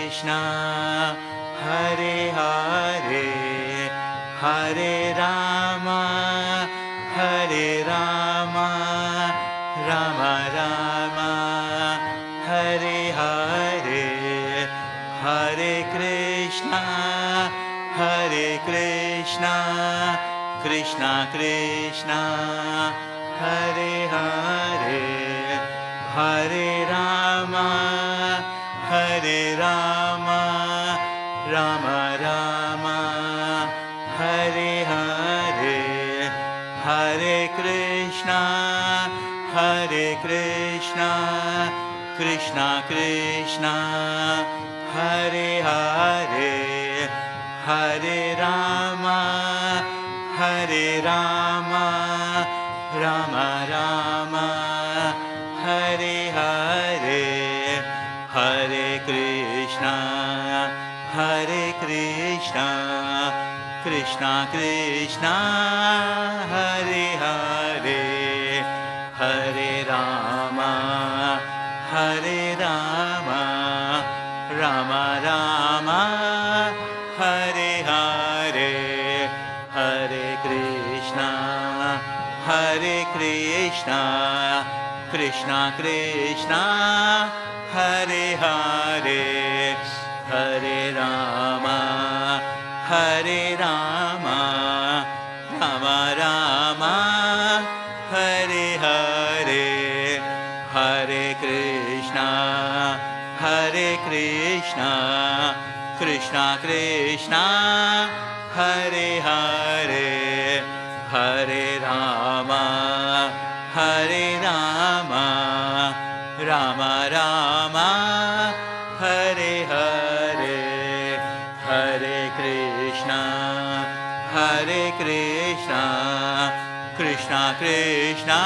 Krishna, Hare Hare, Hare Rama, Hare Rama, Rama Rama, Hare Hare, Hare Krishna, Hare Krishna, Krishna Krishna, Hare Hare, Hare Rama, Hare Rama, Rama Rama, Hare Hare, Hare Krishna, Hare Krishna, Krishna Krishna, Hare Hare, Hare Rama, Hare Rama, Rama Rama, Hare Hare, Hare Krishna, Hare Krishna, Krishna Krishna, Hare Hare, Hare Rama, Hare Rama, Rama Rama, Hare Hare, Hare Krishna, Hare Krishna, Krishna Krishna, Hare Hare, Hare Rama, Hare Rama, Rama Rama, Hare Hare, Hare Krishna, Hare Krishna, Krishna Krishna, Hare Hare, Hare Rama, Hare Rama, Rama Rama, Hare Hare, Hare Krishna, Hare Krishna, Krishna Krishna,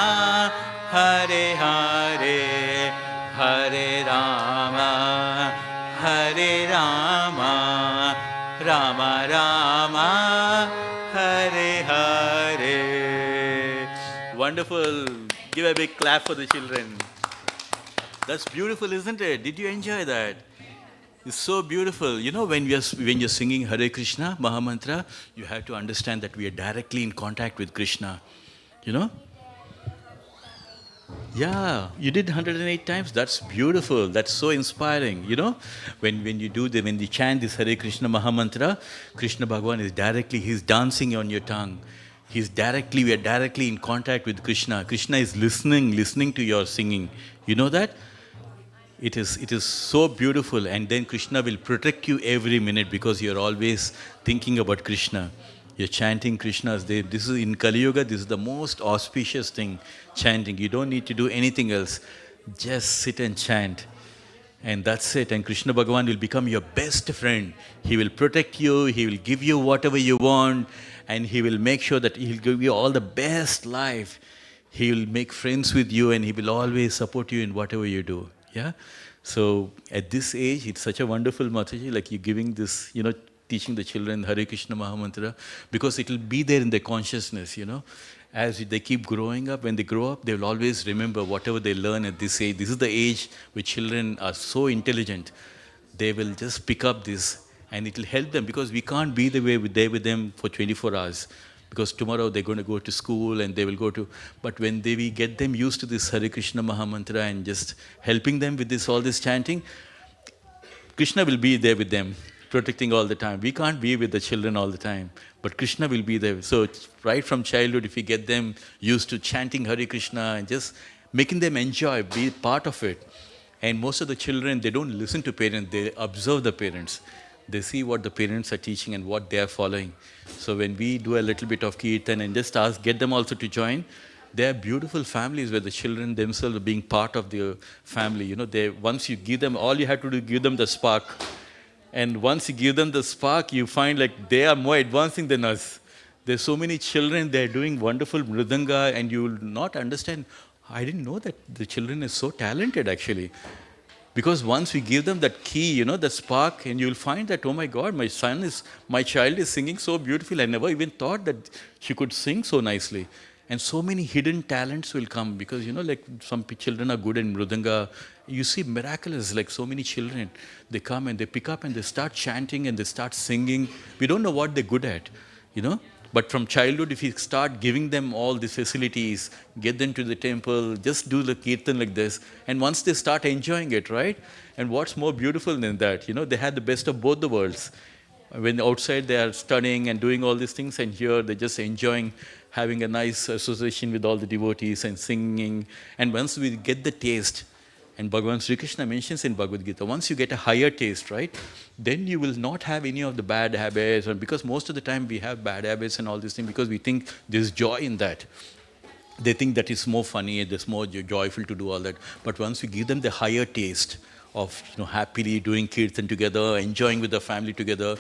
Hare Hare, Hare Rama, Hare Rama, Rama Rama, Hare Hare. Wonderful. Give a big clap for the children. That's beautiful, isn't it? Did you enjoy that? It's so beautiful. You know, when you're singing Hare Krishna Mahamantra, you have to understand that we are directly in contact with Krishna. You know? Yeah, you did 108 times. That's beautiful. That's so inspiring. You know, when you chant this Hare Krishna Mahamantra, Krishna Bhagavan is he's dancing on your tongue. We are directly in contact with Krishna. Krishna is listening to your singing. You know that? It is so beautiful, and then Krishna will protect you every minute because you're always thinking about Krishna. You're chanting Krishna's name. This is in Kali Yuga, this is the most auspicious thing, chanting. You don't need to do anything else. Just sit and chant. And that's it. And Krishna Bhagavan will become your best friend. He will protect you, he will give you whatever you want, and he will make sure that he'll give you all the best life. He will make friends with you, and he will always support you in whatever you do. Yeah? So at this age, it's such a wonderful Mataji, like you're giving this, teaching the children Hare Krishna Mahamantra, because it will be there in their consciousness, As they keep growing up, when they grow up, they will always remember whatever they learn at this age. This is the age where children are so intelligent. They will just pick up this, and it will help them, because we can't be there with them for 24 hours. Because tomorrow they're going to go to school and they will go to... But when we get them used to this Hare Krishna Mahamantra and just helping them with all this chanting, Krishna will be there with them, protecting all the time. We can't be with the children all the time, but Krishna will be there. So right from childhood, if we get them used to chanting Hare Krishna and just making them enjoy, be part of it. And most of the children, they don't listen to parents, they observe the parents. They see what the parents are teaching and what they are following. So when we do a little bit of kirtan and just get them also to join, they are beautiful families where the children themselves are being part of the family. Once you give them, all you have to do is give them the spark. And once you give them the spark, you find like they are more advancing than us. There's so many children, they're doing wonderful mridanga, and you will not understand. I didn't know that the children are so talented actually. Because once we give them that key, the spark, and you'll find that, oh my God, my child is singing so beautifully. I never even thought that she could sing so nicely. And so many hidden talents will come because, like some children are good in mridanga. You see miraculous, like so many children, they come and they pick up and they start chanting and they start singing. We don't know what they're good at, you know. But from childhood, if you start giving them all these facilities, get them to the temple, just do the kirtan like this, and once they start enjoying it, right? And what's more beautiful than that? They had the best of both the worlds. When outside they are studying and doing all these things, and here they're just enjoying having a nice association with all the devotees and singing. And once we get the taste, and Bhagavan Sri Krishna mentions in Bhagavad-gita, once you get a higher taste, right, then you will not have any of the bad habits. And because most of the time we have bad habits and all these things because we think there's joy in that. They think that it's more funny, it's more joyful to do all that. But once we give them the higher taste of happily doing kirtan together, enjoying with the family together,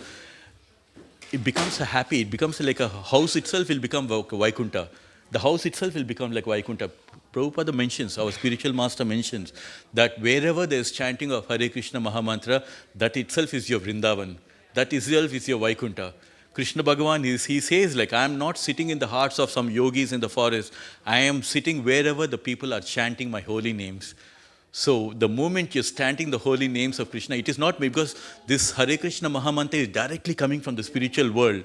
it becomes it becomes like a house itself will become Vaikunta. The house itself will become like Vaikunta. Prabhupada mentions, our spiritual master mentions, that wherever there is chanting of Hare Krishna Mahamantra, that itself is your Vrindavan. That itself is your Vaikunta. Krishna Bhagavan, he says, like, I am not sitting in the hearts of some yogis in the forest. I am sitting wherever the people are chanting my holy names. So the moment you're chanting the holy names of Krishna, it is not because this Hare Krishna Mahamantra is directly coming from the spiritual world.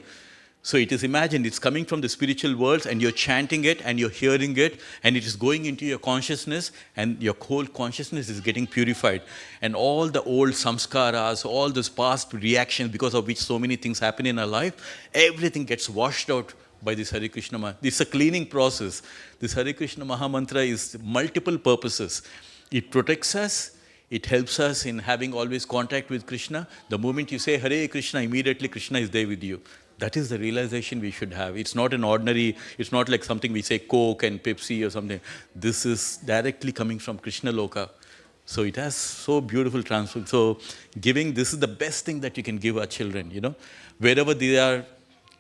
So it is imagined, it's coming from the spiritual worlds and you're chanting it and you're hearing it and it is going into your consciousness and your whole consciousness is getting purified. And all the old samskaras, all those past reactions because of which so many things happen in our life, everything gets washed out by this Hare Krishna Mahamantra. It's a cleaning process. This Hare Krishna Mahamantra is multiple purposes. It protects us. It helps us in having always contact with Krishna. The moment you say Hare Krishna, immediately Krishna is there with you. That is the realization we should have. It's not an ordinary, it's not like something we say Coke and Pepsi or something. This is directly coming from Krishna Loka. So it has so beautiful transfer. So giving, this is the best thing that you can give our children, Wherever they are,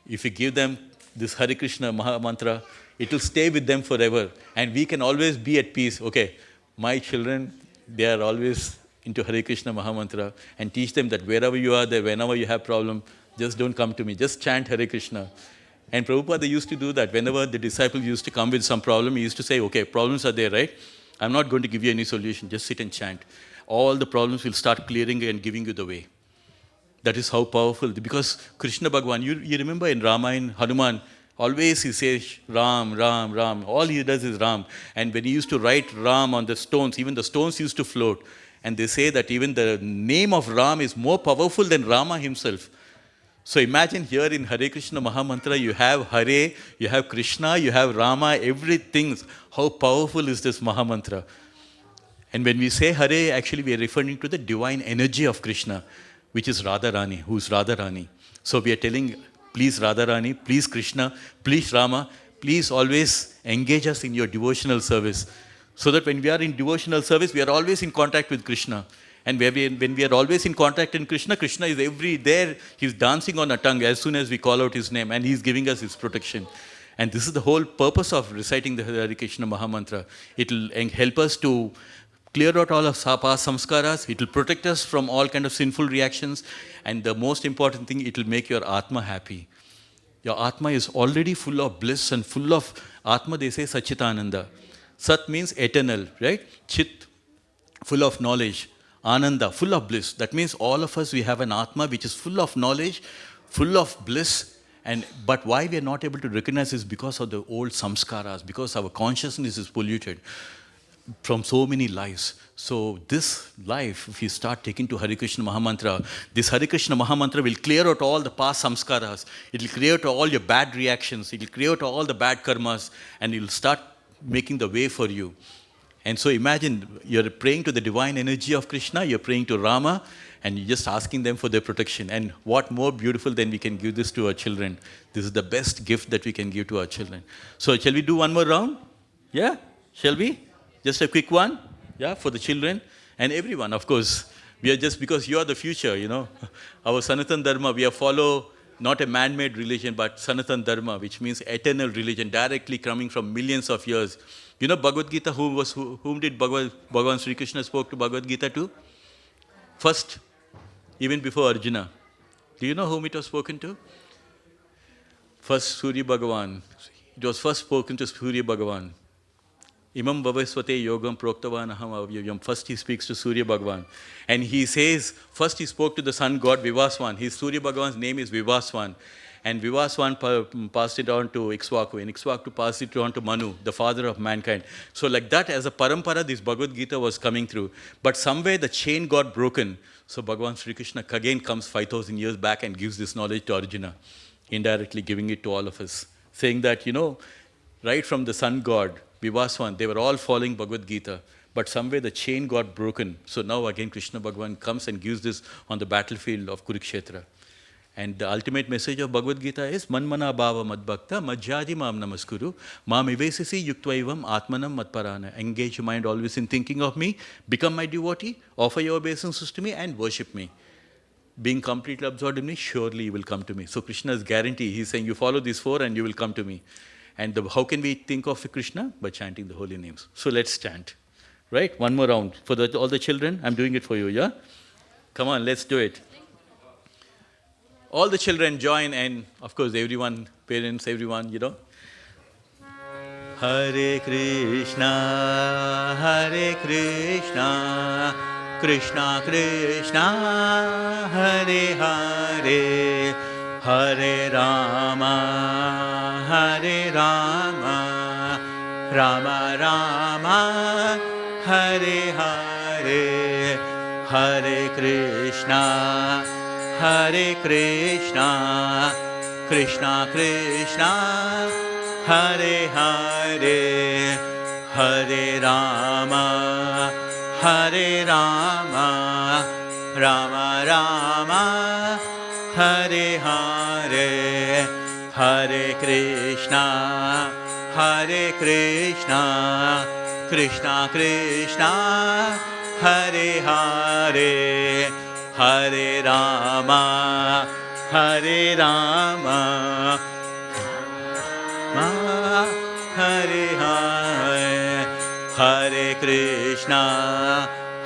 if you give them this Hare Krishna Maha Mantra, it will stay with them forever. And we can always be at peace. Okay, my children, they are always into Hare Krishna Maha Mantra, and teach them that wherever you are there, whenever you have problem, just don't come to me. Just chant Hare Krishna. And Prabhupada used to do that. Whenever the disciple used to come with some problem, he used to say, okay, problems are there, right? I'm not going to give you any solution. Just sit and chant. All the problems will start clearing and giving you the way. That is how powerful. Because Krishna Bhagavan, you remember in Ramayana, Hanuman, always he says Ram, Ram, Ram. All he does is Ram. And when he used to write Ram on the stones, even the stones used to float. And they say that even the name of Ram is more powerful than Rama himself. So imagine here in Hare Krishna Mahamantra, you have Hare, you have Krishna, you have Rama, everything. How powerful is this Mahamantra? And when we say Hare, actually we are referring to the divine energy of Krishna, which is Radharani, who is Radharani. So we are telling, please Radharani, please Krishna, please Rama, please always engage us in your devotional service. So that when we are in devotional service, we are always in contact with Krishna. And when we are always in contact in Krishna, Krishna is there. He's dancing on our tongue as soon as we call out his name. And he's giving us his protection. And this is the whole purpose of reciting the Hare Krishna Mahamantra. It will help us to clear out all of past samskaras. It will protect us from all kind of sinful reactions. And the most important thing, it will make your Atma happy. Your Atma is already full of bliss and full of Atma, they say Sachitananda. Sat means eternal, right? Chit, full of knowledge. Ananda, full of bliss. That means all of us, we have an Atma which is full of knowledge, full of bliss. But why we are not able to recognize is because of the old samskaras, because our consciousness is polluted from so many lives. So this life, if you start taking to Hare Krishna Mahamantra, this Hare Krishna Mahamantra will clear out all the past samskaras. It will clear out all your bad reactions. It will clear out all the bad karmas, and it will start making the way for you. And so imagine, you're praying to the divine energy of Krishna, you're praying to Rama, and you're just asking them for their protection. And what more beautiful than we can give this to our children? This is the best gift that we can give to our children. So shall we do one more round? Yeah? Shall we? Just a quick one? Yeah, for the children and everyone, of course. We are just, because you are the future, Our Sanatan Dharma, we follow not a man-made religion, but Sanatan Dharma, which means eternal religion, directly coming from millions of years. Bhagavad-gita, whom did Bhagavan Sri Krishna spoke to Bhagavad-gita to? First, even before Arjuna. Do you know whom it was spoken to? First, Surya Bhagavan. It was first spoken to Surya Bhagavan. Imam Bhavasvate Yogam Proktavan Aham Avyayam. First he speaks to Surya Bhagavan. And he says, first he spoke to the sun god Vivaswan. His Surya Bhagavan's name is Vivaswan. And Vivaswan passed it on to Ikshvaku. And Ikshvaku passed it on to Manu, the father of mankind. So like that, as a parampara, this Bhagavad-gita was coming through. But somewhere the chain got broken. So Bhagavan Sri Krishna again comes 5,000 years back and gives this knowledge to Arjuna, indirectly giving it to all of us. Saying that, right from the sun god, Vivaswan, they were all following Bhagavad-gita. But somewhere the chain got broken. So now again Krishna Bhagavan comes and gives this on the battlefield of Kurukshetra. And the ultimate message of Bhagavad-gita is Manmana Bhava Madbhakta Majjadi Mam Namaskuru Mam Ivesisi Yuktvaivam Atmanam Matparana. Engage your mind always in thinking of me, become my devotee, offer your obeisances to me and worship me. Being completely absorbed in me, surely you will come to me. So Krishna's guarantee, he's saying you follow these four and you will come to me. And how can we think of Krishna? By chanting the holy names. So let's chant. Right? One more round. For all the children, I'm doing it for you, yeah? Come on, let's do it. All the children join and, of course, everyone, parents, everyone, Hare Krishna, Krishna Krishna, Hare Hare, Hare Rama, Rama Rama, Hare Hare, Hare Krishna, Krishna Krishna, Hare Hare, Hare Rama, Rama Rama, Hare Hare, Hare Krishna, Krishna Krishna, Hare Hare, Hare Rama, Hare Hare,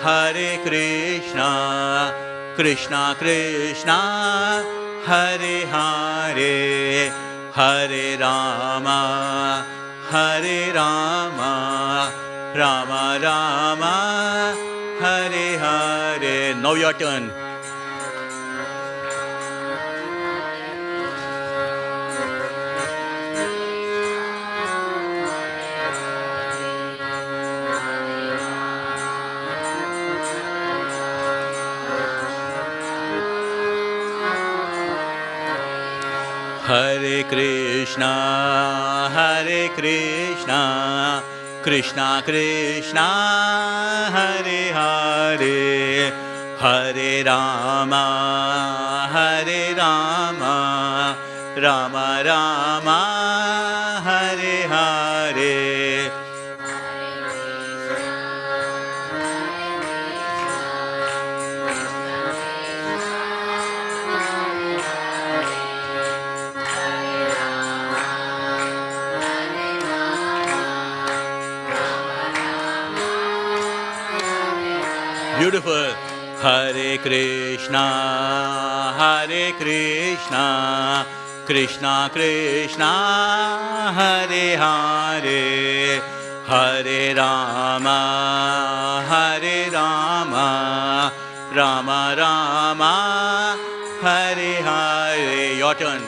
Hare Krishna, Krishna Krishna, Hare Hare, Hare Rama, Rama Rama, Hare Hare. Now your turn. Hare Krishna, Krishna Krishna, Hare Hare, Hare Rama, Rama Rama, Hare Hare. Beautiful. Hare Krishna, Krishna Krishna, Hare Hare, Hare Rama, Rama Rama, Hare Hare. Your turn.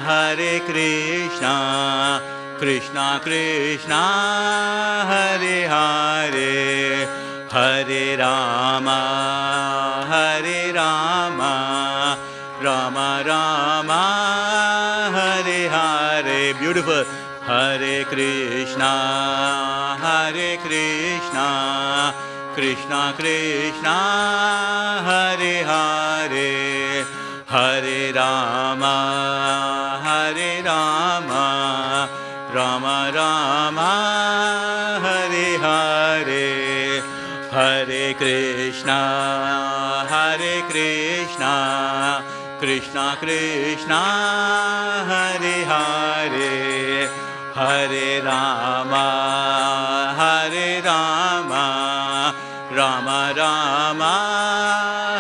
Hare Krishna, Krishna Krishna, Hare Hare, Hare Rama, Rama Rama, Hare Hare. Beautiful. Hare Krishna, Krishna Krishna, Hare Hare, Hare Rama, Rama Rama, Hare Hare, Hare Krishna, Krishna, Krishna Krishna, Hare Hare, Hare Rama, Hare Rama, Rama Rama,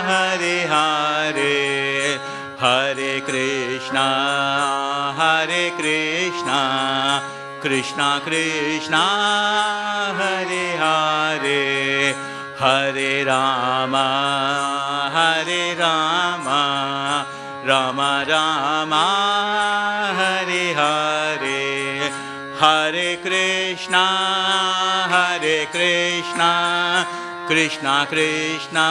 Hare Hare, Hare Krishna, Krishna Krishna, Hare Hare, Hare Rama, Rama Rama, Hare Hare, Hare Krishna, Krishna Krishna,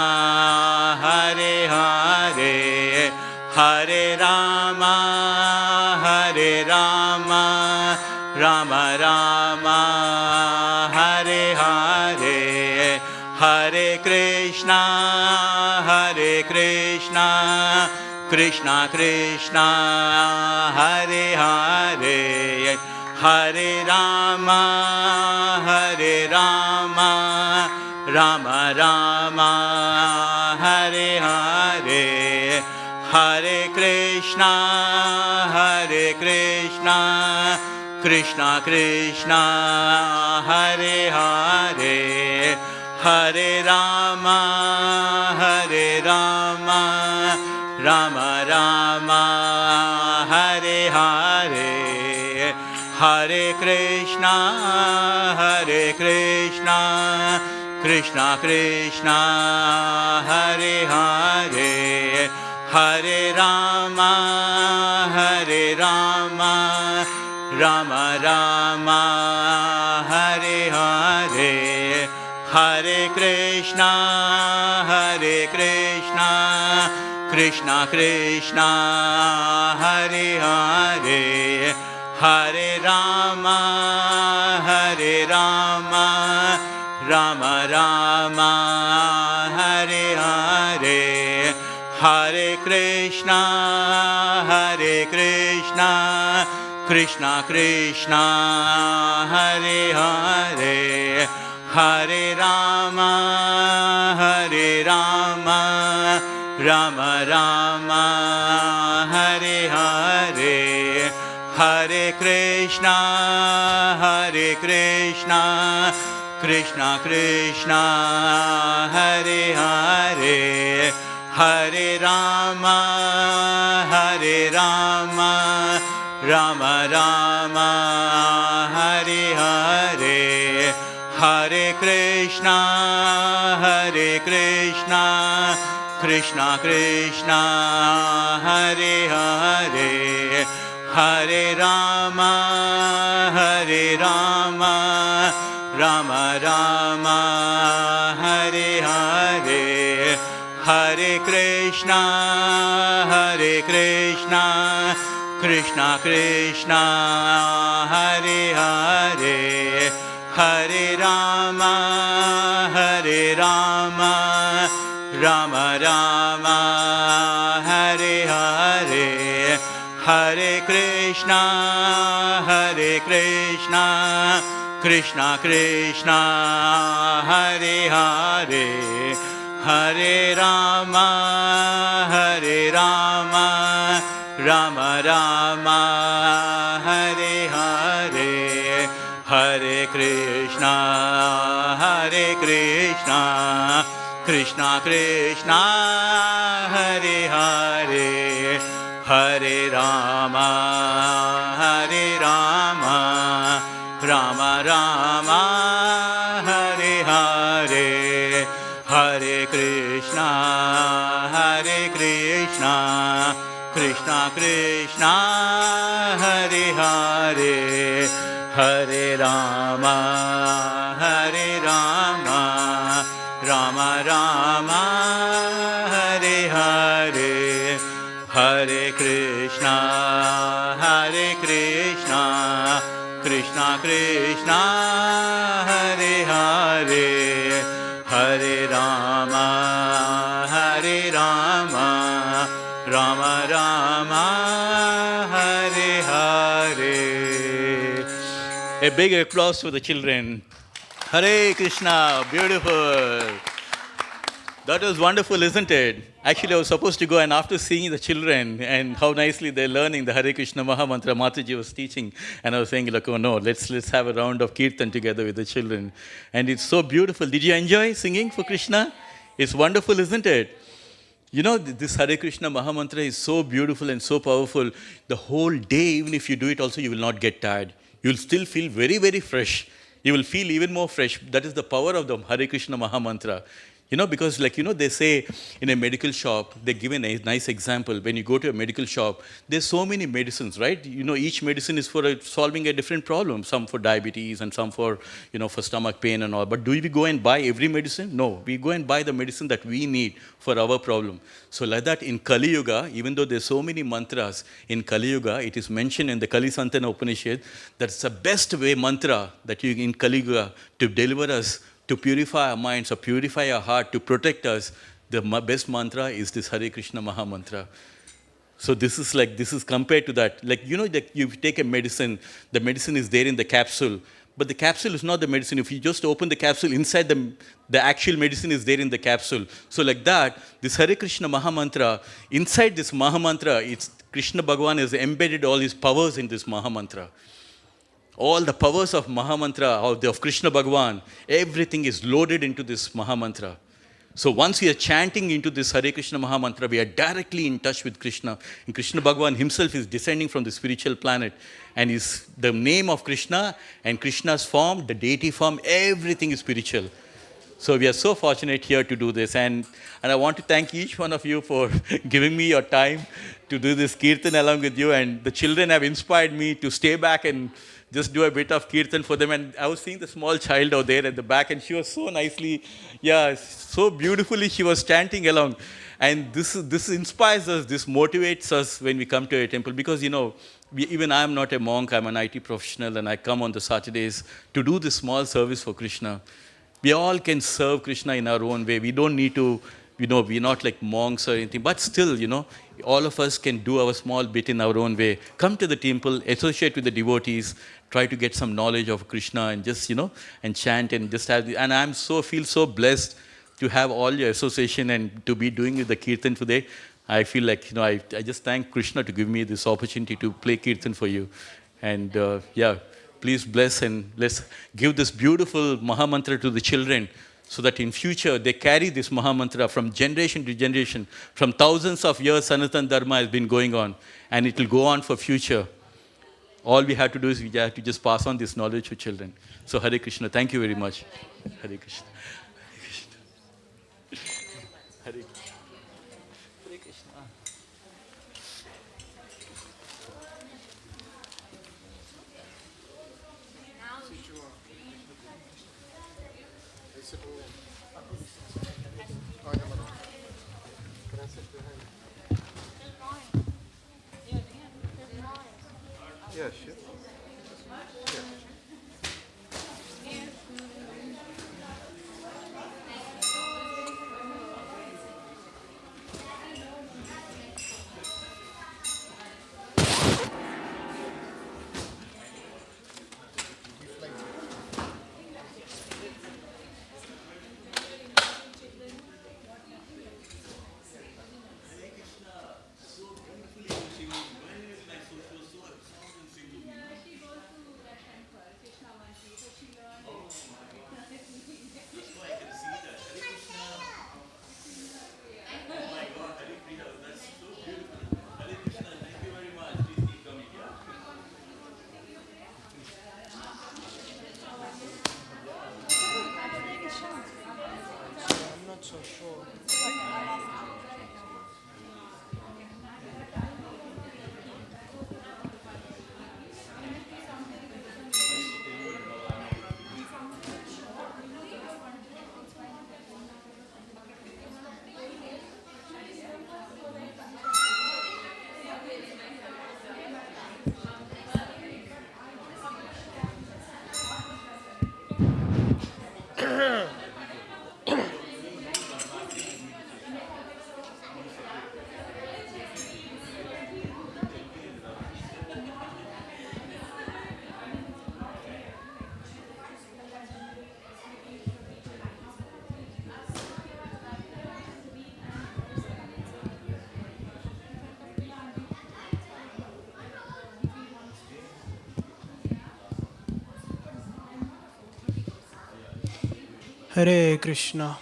Hare Hare, Hare Rama, Rama Rama, Hare Hare, Hare Krishna, Krishna Krishna, Hare Hare, Hare Rama, Rama Rama, Hare Hare, Hare Krishna, Krishna Krishna, Hare Hare, Hare Rama, Rama Rama, Hare Hare, Hare Krishna, Krishna Krishna, Hare Hare, Hare Rama, Rama Rama, Hare Hare, Hare Krishna, Krishna Krishna, Hare Hare, Hare Rama, Rama Rama, Hare Hare, Hare Krishna, Krishna Krishna, Hare Hare, Hare Rama, Rama Rama, Hare Hare, Hare Krishna, Krishna Krishna, Hare Hare, Hare Rama, Rama Rama, Hare Hare, Hare Krishna, Krishna Krishna, Hare Hare, Hare Rama, Rama Rama, Hare Hare, Hare Krishna, Krishna Krishna, Hare Hare, Hare Rama, Rama Rama, Hare Hare, Hare Krishna, Krishna Krishna, Hare Hare, Hare Rama, Rama Rama, Hare Hare, Hare Krishna, Krishna Krishna, Hare Hare, Hare Rama, Rama Rama, Hare Hare, Hare Krishna, Krishna Krishna, Hare Hare, Hare Rama, Rama Rama, Hare Hare, Hare Krishna, Krishna Krishna, Hare Hare, Hare Rama, Rama Rama, Hare Hare. A big applause for the children. Hare Krishna, beautiful. That was wonderful, isn't it? Actually, I was supposed to go, and after seeing the children and how nicely they're learning the Hare Krishna Maha Mantra, Mataji was teaching, and I was saying, like, oh no, let's have a round of kirtan together with the children. And it's so beautiful. Did you enjoy singing for Krishna? It's wonderful, isn't it? You know, this Hare Krishna Maha Mantra is so beautiful and so powerful. The whole day, even if you do it also, you will not get tired. You'll still feel very, very fresh. You will feel even more fresh. That is the power of the Hare Krishna Maha Mantra. You know, because like, you know, they say in a medical shop, they give a nice example. When you go to a medical shop, there's so many medicines, right? You know, each medicine is for solving a different problem. Some for diabetes and some for, you know, for stomach pain and all. But do we go and buy every medicine? No. We go and buy the medicine that we need for our problem. So like that in Kali Yuga, even though there's so many mantras, in Kali Yuga, it is mentioned in the Kali Santana Upanishad, that's the best way mantra that you in Kali Yuga to deliver us, to purify our minds, or purify our heart, to protect us. The best mantra is this Hare Krishna Maha Mantra. So this is compared to that. Like, you know, that you take a medicine, the medicine is there in the capsule, but the capsule is not the medicine. If you just open the capsule, inside the actual medicine is there in the capsule. So like that, this Hare Krishna Maha Mantra, inside this Maha Mantra, it's Krishna Bhagavan has embedded all his powers in this Maha Mantra. All the powers of Maha Mantra, of Krishna Bhagavan, everything is loaded into this Maha Mantra. So once we are chanting into this Hare Krishna Maha Mantra, we are directly in touch with Krishna. And Krishna Bhagavan himself is descending from the spiritual planet. And is the name of Krishna and Krishna's form, the deity form, everything is spiritual. So we are so fortunate here to do this. And I want to thank each one of you for giving me your time to do this kirtan along with you. And the children have inspired me to stay back and just do a bit of kirtan for them. And I was seeing the small child out there at the back, and she was so nicely, so beautifully she was chanting along. And this inspires us, this motivates us when we come to a temple, because, you know, even I am not a monk, I'm an IT professional, and I come on the Saturdays to do this small service for Krishna. We all can serve Krishna in our own way. We don't need to, you know, we're not like monks or anything, but still, you know, all of us can do our small bit in our own way. Come to the temple, associate with the devotees, try to get some knowledge of Krishna, and just, you know, and chant and just have, and feel so blessed to have all your association and to be doing the kirtan today. I feel like, you know, I just thank Krishna to give me this opportunity to play kirtan for you. And please bless, and let's give this beautiful Maha Mantra to the children, so that in future they carry this Maha Mantra from generation to generation. From thousands of years, Sanatana Dharma has been going on, and it will go on for future. All we have to do is we have to just pass on this knowledge to children. So Hare Krishna, thank you very much. Hare Krishna. Hare Krishna. Hare Krishna. Hare Krishna. Yeah, sure. Hare Krishna.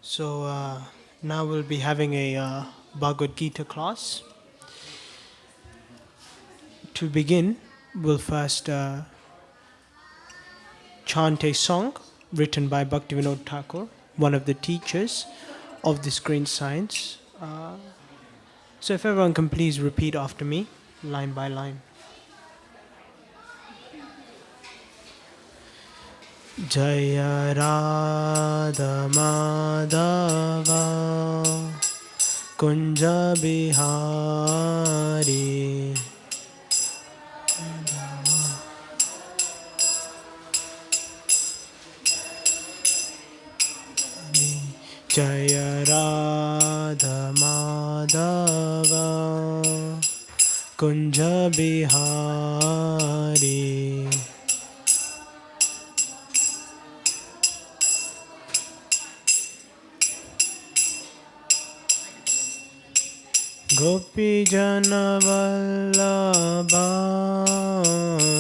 So now we'll be having a Bhagavad-gita class. To begin, we'll first chant a song written by Bhaktivedanta Thakur, one of the teachers of this great science. So if everyone can please repeat after me, line by line. Jaya Radha Madhava Kunja Bihari Jaya Radha Madhava Kunja Bihari Gopi Jana Vallabha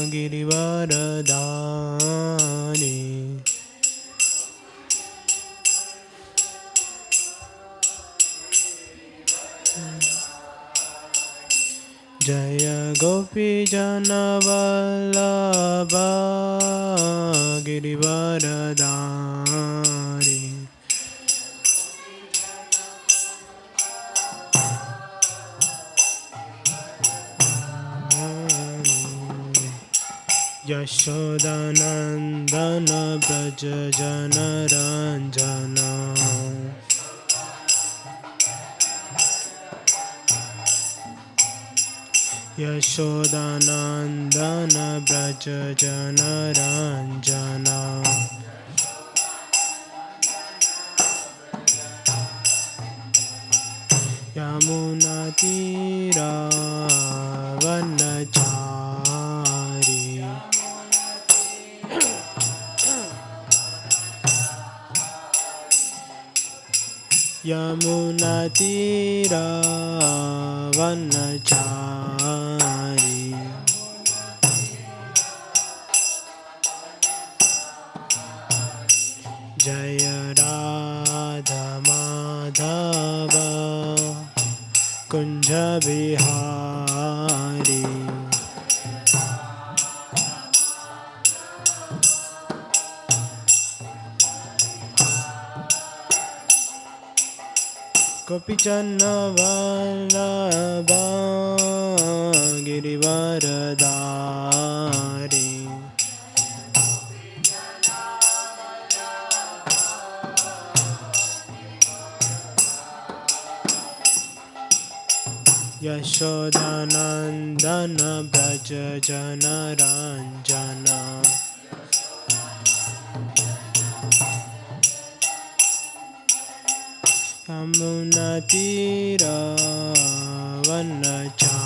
Girivaradhari Jaya Gopi Jana Vallabha Girivaradhari Yashodanandana Braja Jana Ranjana Yashodanandana Braja Jana Ranjana Yamuna Tira Vanachari Yamuna Tira Vanachari Jaya Radha Madhava Kunja Bihari Gopi Jana Vallabha Girivaradhari Yashodanandana Braja Jana Ranjana Yamuna Tira Vanachari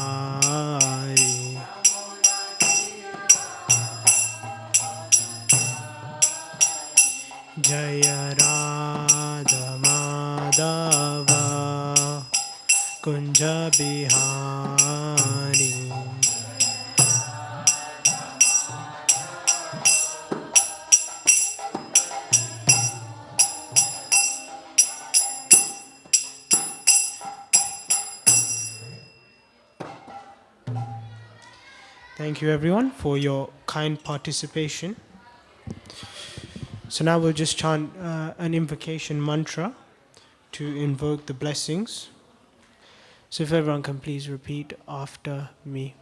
Jaya Radha Madhava Kunja Bihari Thank you everyone for your kind participation. So now we'll just chant an invocation mantra to invoke the blessings. So if everyone can please repeat after me.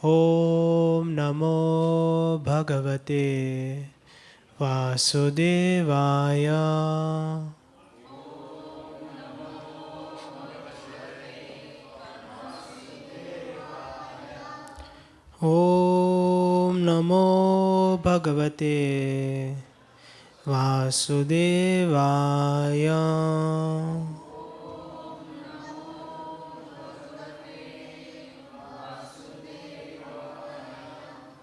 Om Namo Bhagavate Vasudevaya Om Namo Bhagavate Vasudevaya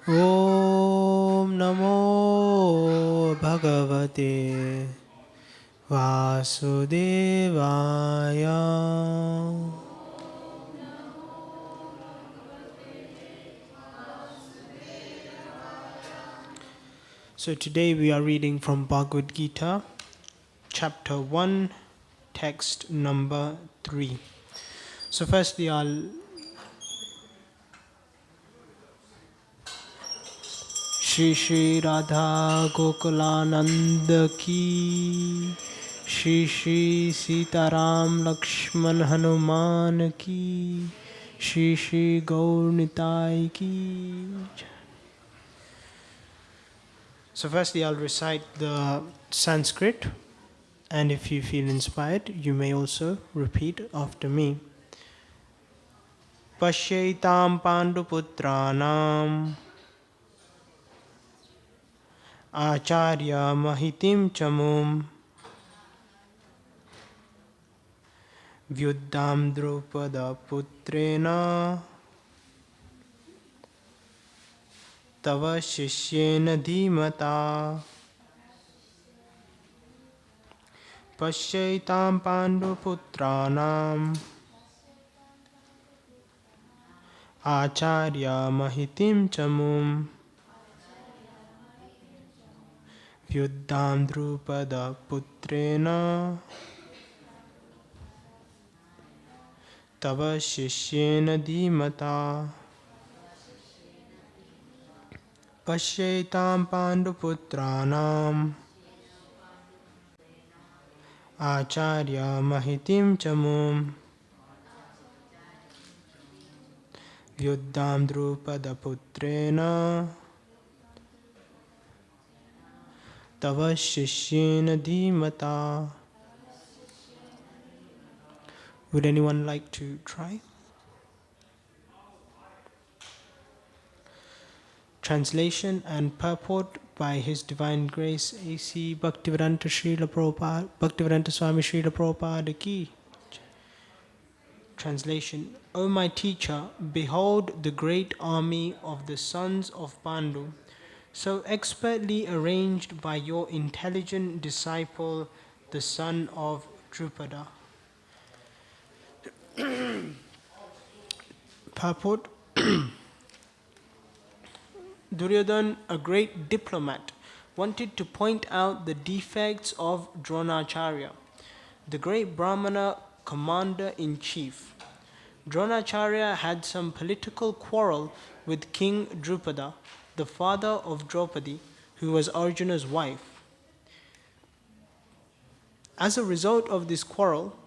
Om Namo Bhagavate Vasudevaya So today we are reading from Bhagavad-gita, chapter 1, text number 3. So firstly I'll Shri Shri Radha Gokulananda Ki, Shri Shri Sitaram Lakshman Hanuman Ki, Shri Shri Gaur Nitai Ki. So firstly I'll recite the Sanskrit, and if you feel inspired you may also repeat after me. Pashyaitam Panduputranam Acharya Mahitim Chamum Vyuddham Drupada Putrena Tava Shishyena Dhimata. Pashyaitam Panduputranam Acharya Mahitim Chamum Vyuddham Drupada Putrena Tava Shishyena Dhimata. Pashyaitam Panduputranam Acharya Mahitim Chamum Vyuddham Drupada Putrena Tava Shishyena Dhimata. Would anyone like to try? Translation and purport by His Divine Grace A.C. Bhaktivedanta Srila Prabhupada, Bhaktivedanta Swami Srila Prabhupada Ki. Translation. O my teacher, behold the great army of the sons of Pandu, so expertly arranged by your intelligent disciple, the son of Drupada. Purport. Duryodhana, a great diplomat, wanted to point out the defects of Dronacharya, the great Brahmana commander-in-chief. Dronacharya had some political quarrel with King Drupada, the father of Draupadi, who was Arjuna's wife. As a result of this quarrel,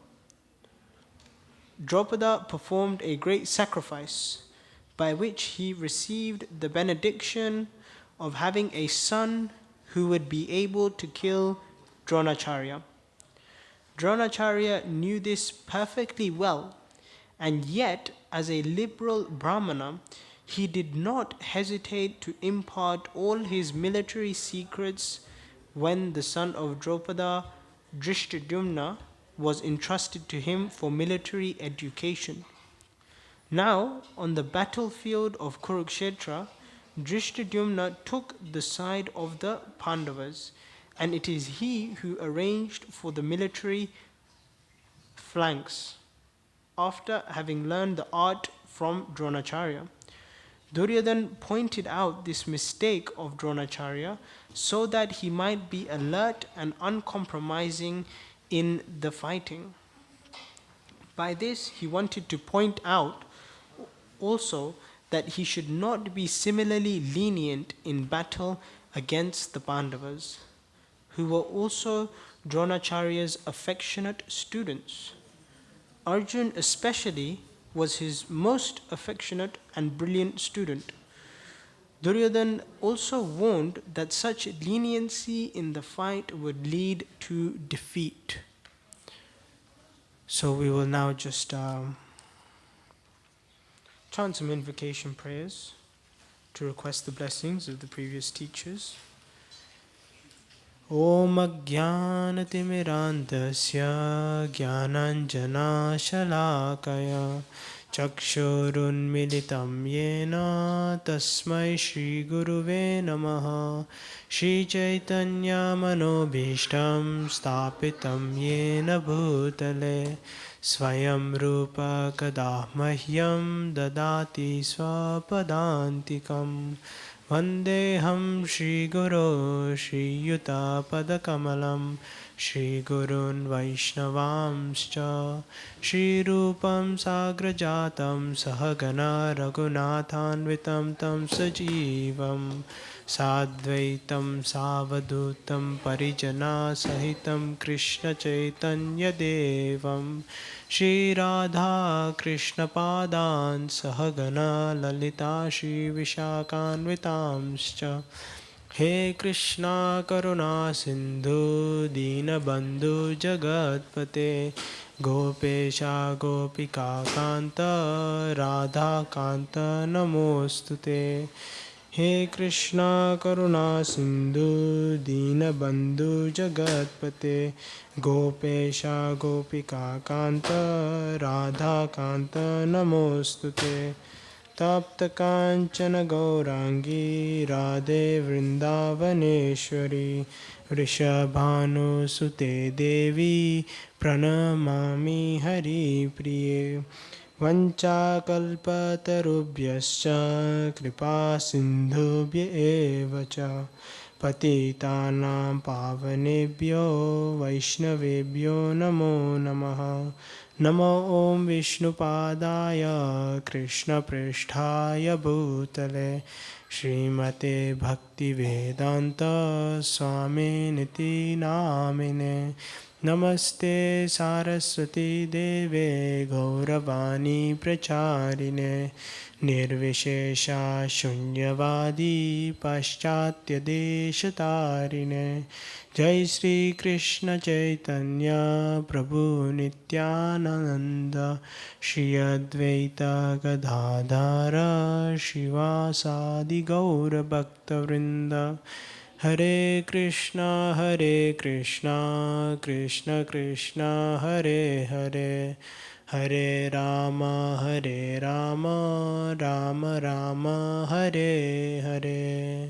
Drupada performed a great sacrifice, by which he received the benediction of having a son who would be able to kill Dronacharya. Dronacharya knew this perfectly well, and yet, as a liberal Brahmana, he did not hesitate to impart all his military secrets when the son of Drupada, Drishtadyumna, was entrusted to him for military education. Now, on the battlefield of Kurukshetra, Drishtadyumna took the side of the Pandavas, and it is he who arranged for the military flanks, after having learned the art from Dronacharya. Duryodhana pointed out this mistake of Dronacharya so that he might be alert and uncompromising in the fighting. By this, he wanted to point out also that he should not be similarly lenient in battle against the Pandavas, who were also Dronacharya's affectionate students. Arjun especially was his most affectionate and brilliant student. Duryodhana also warned that such leniency in the fight would lead to defeat. So we will now just chant some invocation prayers to request the blessings of the previous teachers. Om Ajnanatimirandasya Jnananjana Shalakaya Chakshurunmilitam Yena Tasmai Shri Guruve Namaha Shri Chaitanya Manobhishtam Stapitam Yena Bhutale Swayam Rupa Kada Mahyam Dadati Swapadantikam Vandeham Shri Guru Shri Yuta Padakamalam Shri Gurun Vaishnavamscha Shri Rupam Sagrajatam Sahagana Raghunathanvitam Tam Sajivam Sadvaitam Savadutam Parijana Sahitam Krishna Chaitanya Devam Shri Radha Krishna Padan Sahagana Lalita Shri Vishakhanvitamscha He Krishna Karuna Sindhu Dinabandhu Jagatpate Gopesha Gopika Kanta Radha Kanta Namostute He Krishna Karuna Sindhu Dinabandhu Jagatpate Gopesha Gopika Kanta Radha Kanta Namostute Tapta Kanchana Gaurangi Radhe Vrindavaneshwari Vrishabhanu Sute Devi Pranamami Hari Priye Vanchakalpatarubhyascha Kripa Sindhubhya eva cha Patitanam Pavanebhyo Vaishnavebhyo Namo Namaha Namo Om Vishnupadaya Krishna Pristhaya Bhutale Srimate Bhaktivedanta Swami Niti Namine Namaste Saraswati Deve Gauravani Pracharine Nirvishesha Shunyavadi Paschatya Deshatarine Jai Sri Krishna Chaitanya Prabhu Nityananda Shri Advaita Gadadhara Shivasadi Gaura Bhakta Vrinda Hare Krishna, Krishna Krishna, Hare Hare, Hare Rama, Rama Rama, Hare Hare.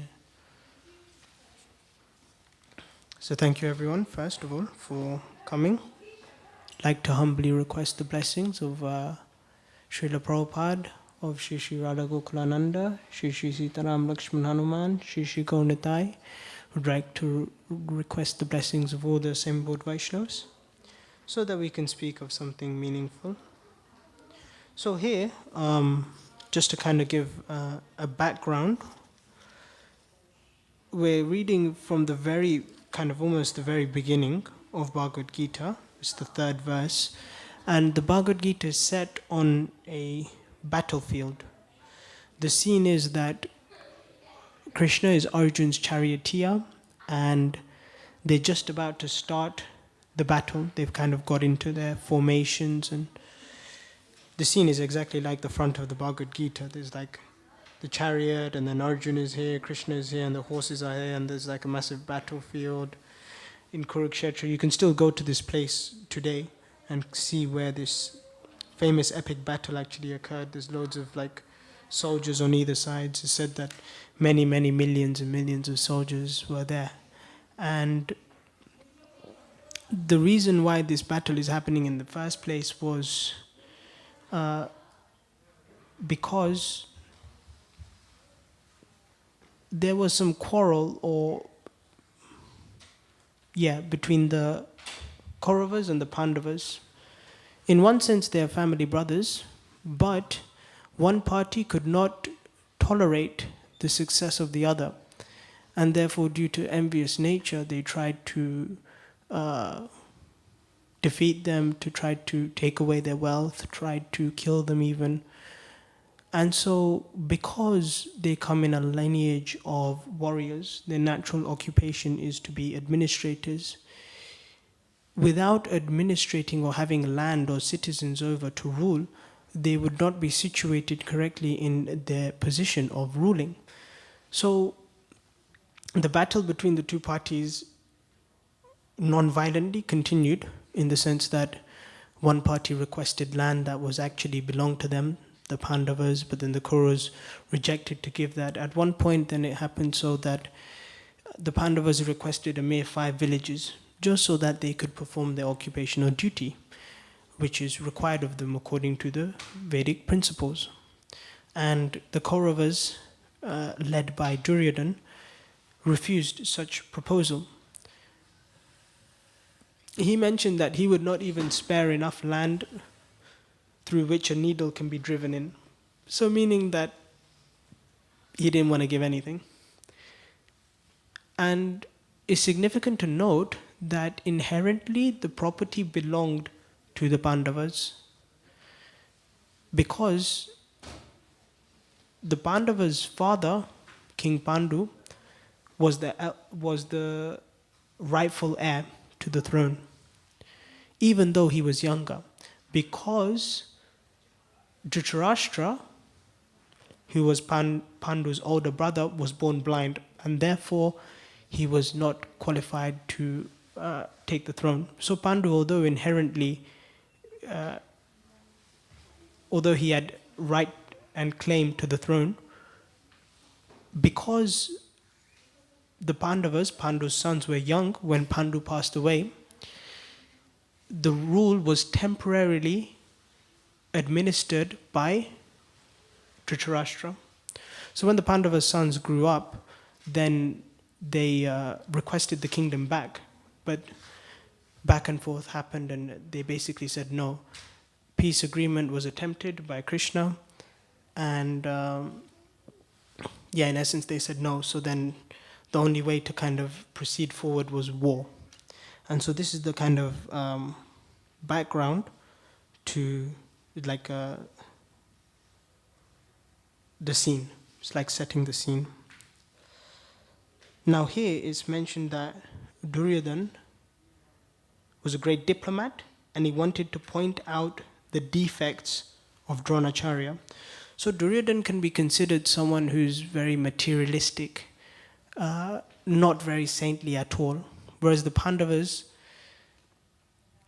So thank you everyone, first of all, for coming. I'd like to humbly request the blessings of Srila Prabhupada, of Shri Shri Radha Gokulananda, Shri Shri Sitaram Lakshman Hanuman, Shri Shri Gaunitai. Would like to request the blessings of all the assembled Vaishnavas so that we can speak of something meaningful. So here, just to kind of give a background, we're reading from the very, kind of almost the very beginning of Bhagavad-gita. It's the 3rd verse. And the Bhagavad-gita is set on a battlefield. The scene is that Krishna is Arjun's charioteer and they're just about to start the battle. They've kind of got into their formations and the scene is exactly like the front of the Bhagavad-gita. There's like the chariot and then Arjun is here, Krishna is here and the horses are here and there's like a massive battlefield in Kurukshetra. You can still go to this place today and see where this famous epic battle actually occurred. There's loads of like soldiers on either side. It's said that many millions and millions of soldiers were there. And the reason why this battle is happening in the first place was because there was some quarrel between the Kauravas and the Pandavas. In one sense they are family brothers, but one party could not tolerate the success of the other, and therefore due to envious nature they tried to defeat them, to try to take away their wealth, tried to kill them even. And so because they come in a lineage of warriors, their natural occupation is to be administrators. Without administrating or having land or citizens over to rule, they would not be situated correctly in their position of ruling. So the battle between the two parties non-violently continued in the sense that one party requested land that was actually belonged to them, the Pandavas, but then the Kauravas rejected to give that. At one point then it happened so that the Pandavas requested a mere 5 villages just so that they could perform their occupational duty, which is required of them according to the Vedic principles. And the Kauravas led by Duryodhan, refused such proposal. He mentioned that he would not even spare enough land through which a needle can be driven in. So meaning that he didn't want to give anything. And it's significant to note that inherently the property belonged to the Pandavas, because the Pandavas' father, King Pandu, was the rightful heir to the throne, even though he was younger, because Dhritarashtra, who was Pandu's older brother, was born blind, and therefore he was not qualified to take the throne. So Pandu, although he had right and claim to the throne, because the Pandavas, Pandu's sons, were young when Pandu passed away, the rule was temporarily administered by Dhritarashtra. So when the Pandavas' sons grew up, then they requested the kingdom back, but back and forth happened, and they basically said no. Peace agreement was attempted by Krishna, and in essence they said no. So then the only way to kind of proceed forward was war. And so this is the kind of background to like the scene. It's like setting the scene. Now here it's mentioned that Duryodhan was a great diplomat, and he wanted to point out the defects of Dronacharya. So Duryodhan can be considered someone who's very materialistic, not very saintly at all, whereas the Pandavas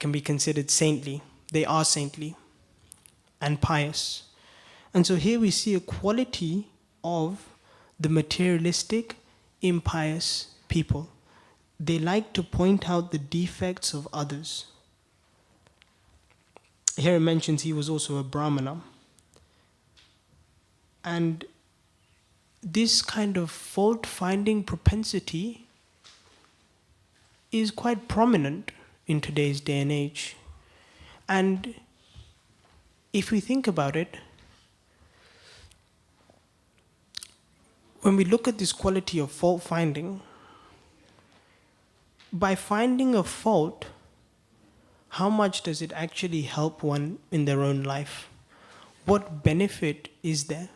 can be considered saintly. They are saintly and pious. And so here we see a quality of the materialistic, impious people. They like to point out the defects of others. Here it mentions he was also a Brahmana. And this kind of fault-finding propensity is quite prominent in today's day and age. And if we think about it, when we look at this quality of fault-finding, by finding a fault, how much does it actually help one in their own life? What benefit is there?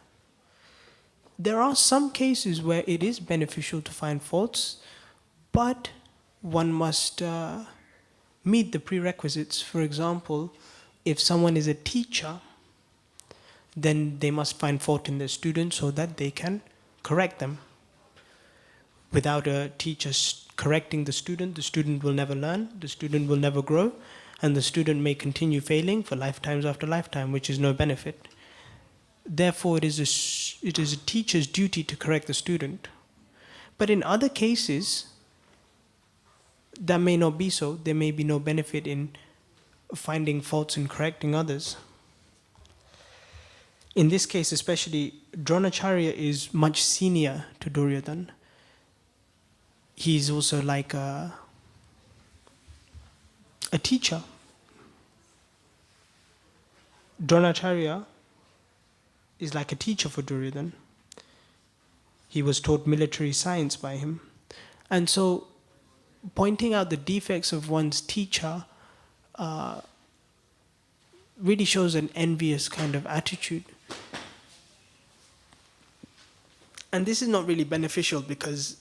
There are some cases where it is beneficial to find faults, but one must meet the prerequisites. For example, if someone is a teacher, then they must find fault in their students so that they can correct them. Without a teacher correcting the student will never learn, the student will never grow, and the student may continue failing for lifetimes after lifetime, which is no benefit. Therefore, it is a teacher's duty to correct the student. But in other cases, that may not be so. There may be no benefit in finding faults and correcting others. In this case especially, Dronacharya is much senior to Duryodhan. He's also like a teacher. Dronacharya is like a teacher for Duryodhan. He was taught military science by him. And so pointing out the defects of one's teacher really shows an envious kind of attitude. And this is not really beneficial because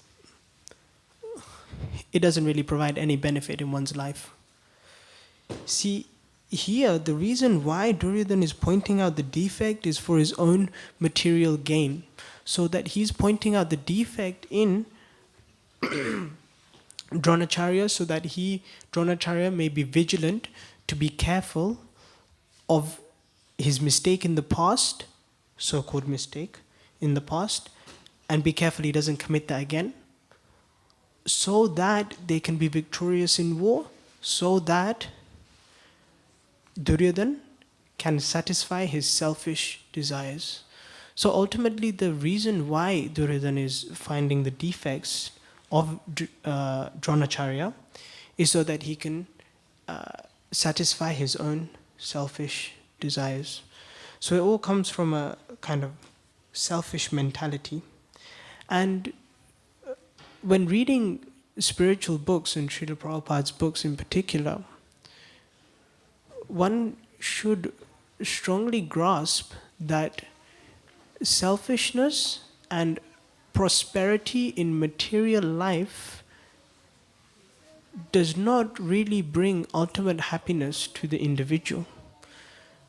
it doesn't really provide any benefit in one's life. See, here the reason why Duryodhan is pointing out the defect is for his own material gain. So that he's pointing out the defect in Dronacharya so that Dronacharya may be vigilant to be careful of his mistake in the past, so-called mistake in the past, and be careful he doesn't commit that again, so that they can be victorious in war, so that Duryodhan can satisfy his selfish desires. So ultimately, the reason why Duryodhana is finding the defects of Dronacharya is so that he can satisfy his own selfish desires. So it all comes from a kind of selfish mentality. And when reading spiritual books, and Srila Prabhupada's books in particular, one should strongly grasp that selfishness and prosperity in material life does not really bring ultimate happiness to the individual.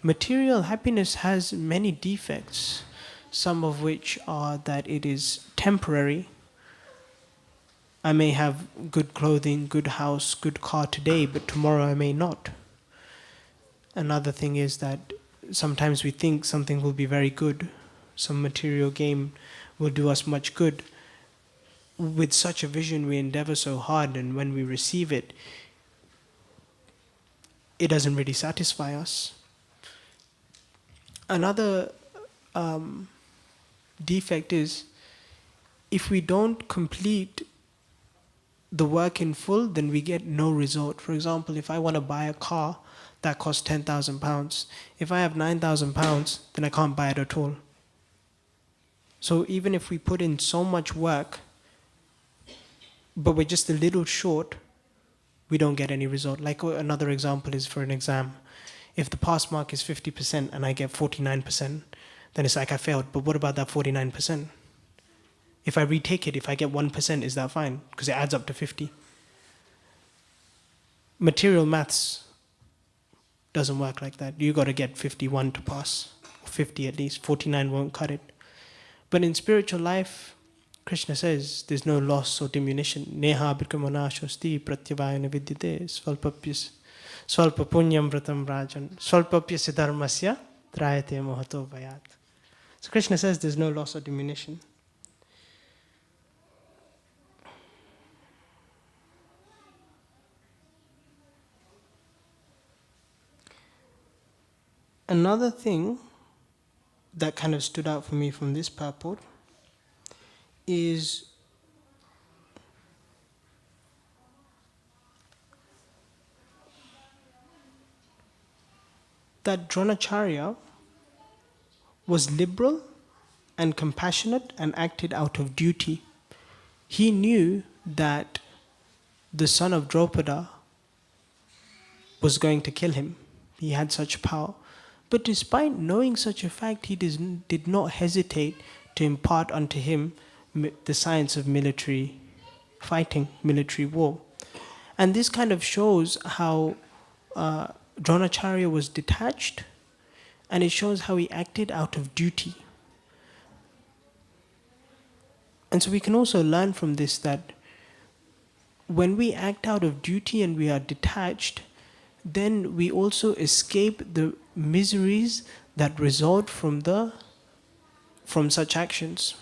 Material happiness has many defects, some of which are that it is temporary. I may have good clothing, good house, good car today, but tomorrow I may not. Another thing is that sometimes we think something will be very good, some material gain will do us much good. With such a vision, we endeavor so hard, and when we receive it, it doesn't really satisfy us. Another defect is if we don't complete the work in full, then we get no result. For example, if I want to buy a car that costs £10,000, if I have £9,000, then I can't buy it at all. So even if we put in so much work, but we're just a little short, we don't get any result. Like another example is for an exam. If the pass mark is 50% and I get 49%, then it's like I failed. But what about that 49%? If I retake it, if I get 1%, is that fine? Because it adds up to 50. Material maths doesn't work like that. You got to get 51 to pass, or 50 at least. 49 won't cut it. But in spiritual life, Krishna says there's no loss or diminution. Neha bhikamana shosti pratyavayana vidyate svalpa punyam vratam rajan svalpapyasya dharmasya trayate mohato vayat. So Krishna says there's no loss or diminution. Another thing that kind of stood out for me from this purport is that Dronacharya was liberal and compassionate and acted out of duty. He knew that the son of Draupada was going to kill him. He had such power. But despite knowing such a fact, he did not hesitate to impart unto him the science of military fighting, military war. And this kind of shows how Dronacharya was detached, and it shows how he acted out of duty. And so we can also learn from this that when we act out of duty and we are detached, then we also escape the miseries that result from such actions.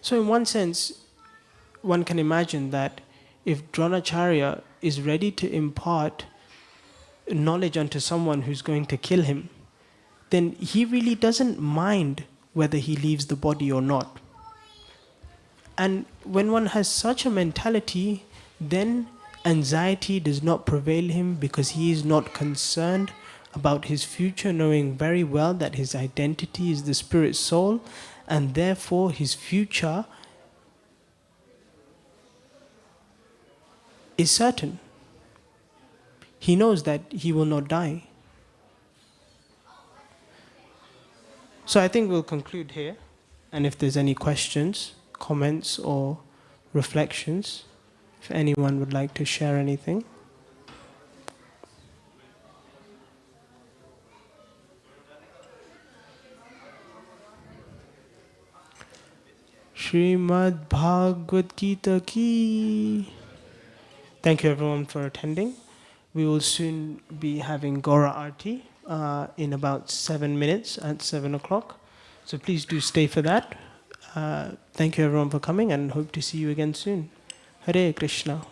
So in one sense, one can imagine that if Dronacharya is ready to impart knowledge unto someone who's going to kill him, then he really doesn't mind whether he leaves the body or not. And when one has such a mentality, then anxiety does not prevail him, because he is not concerned about his future, knowing very well that his identity is the spirit soul, and therefore his future is certain. He knows that he will not die. So I think we'll conclude here, and if there's any questions, comments or reflections, if anyone would like to share anything. Srimad Bhagavad-gita ki. Thank you everyone for attending. We will soon be having Gora Arti in about 7 minutes at 7 o'clock. So please do stay for that. Thank you everyone for coming, and hope to see you again soon. Hare Krishna.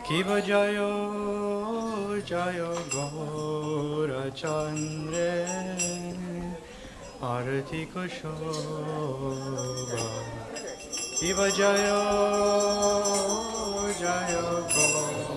Kiva Jayo Jayo Gaura Chandre Arati Kushoba Kiva Jayo Jayo Gaura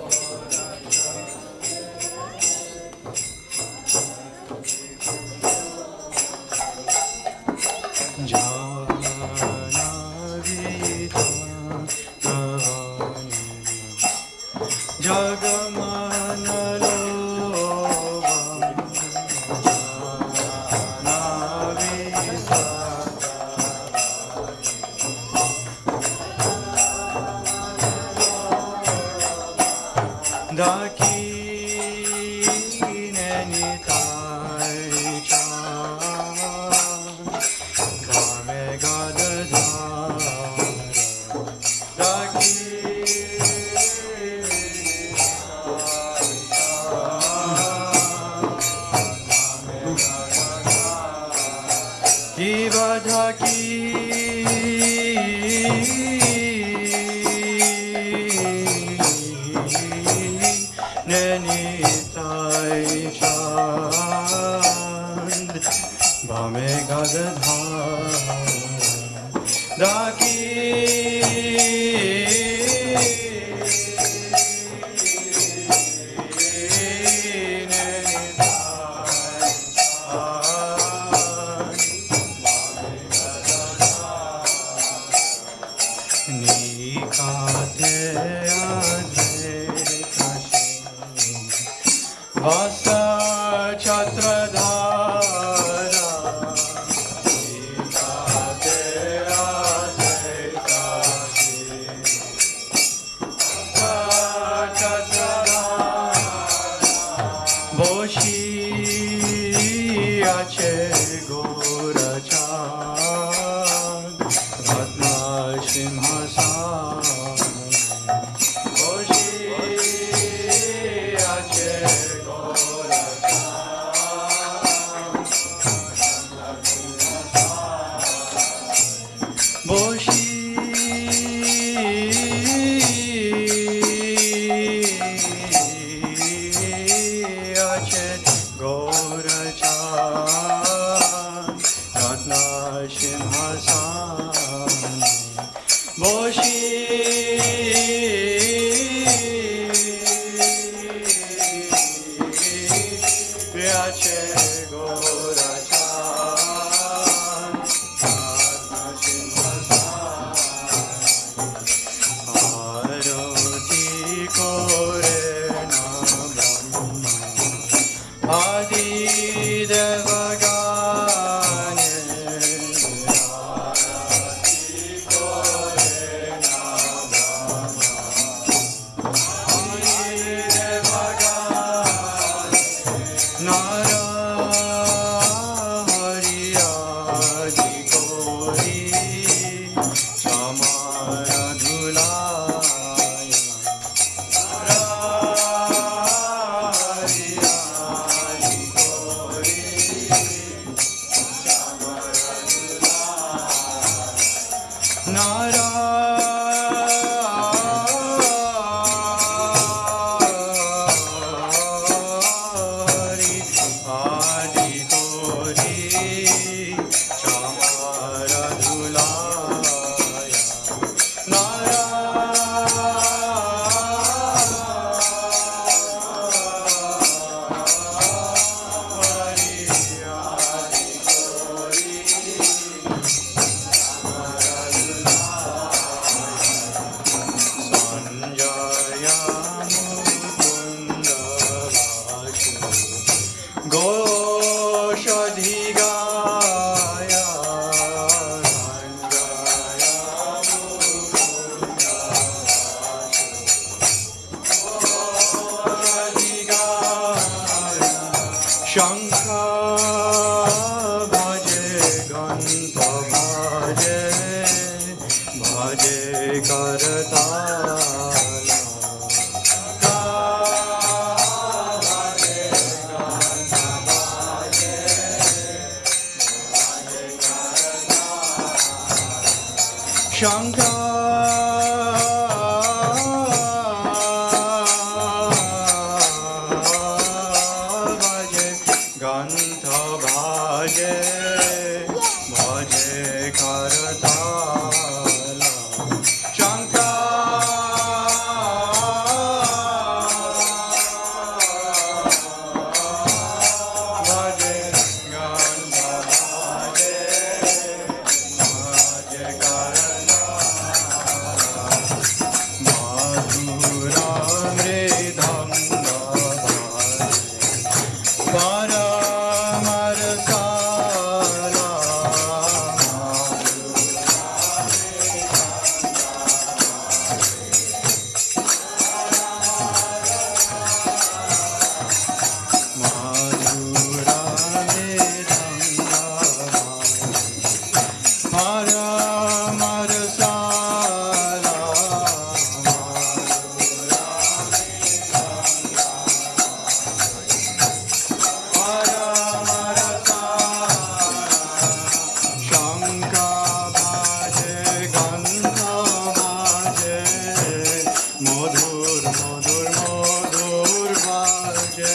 মধুর মধুর মধুর বাজে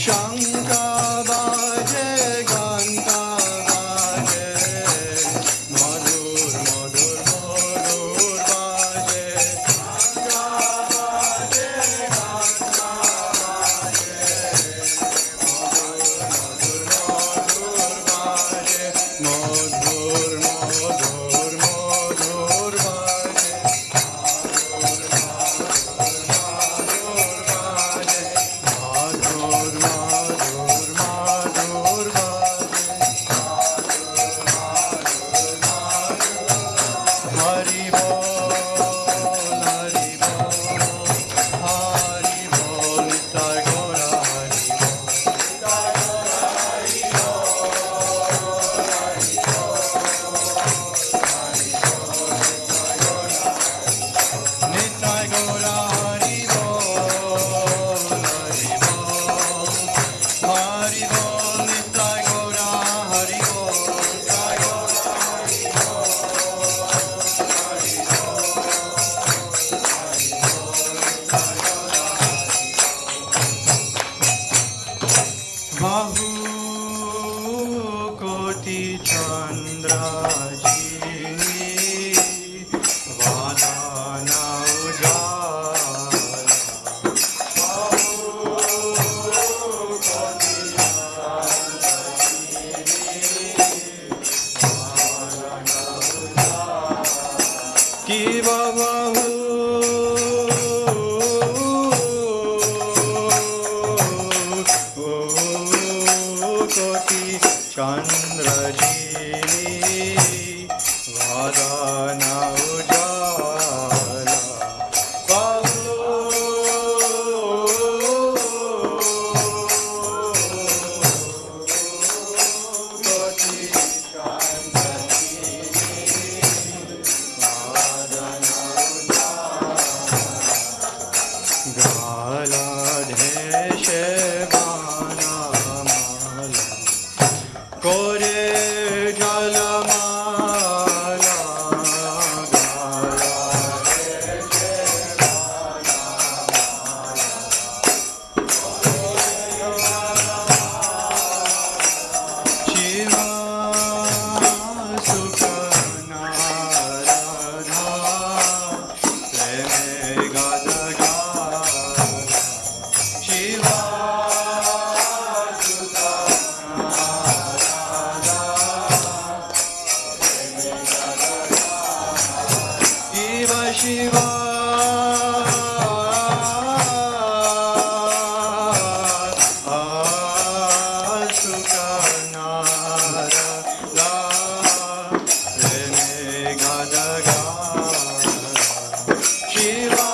শঙ্খ বাজে ঘণ্টা বাজে মধুর মধুর মধুর বাজে মধুর মধুর মধুর বাজে মাধুর মাধুর মাধুর বাজে হরি বল হরি বল হরি বল নিতাই গৌরা হরি বল নিতাই গৌরা হরি বল হরি বল হরি বল নিতাই গৌরা হরি বল নিতাই গৌরা হরি বাহু কোটি চন্দ্রাজিনী বাদানা উজালা কি বাহু কোটি চন্দ্রজিনী ভাদানা উজালা বাহু কোটি গালা ধেশে বানামালা করে জলমালা গালা ধেশে শিবা সুখনা রাধা প্রেমে গাদা গালা Shiba Shiba Shiba Shiba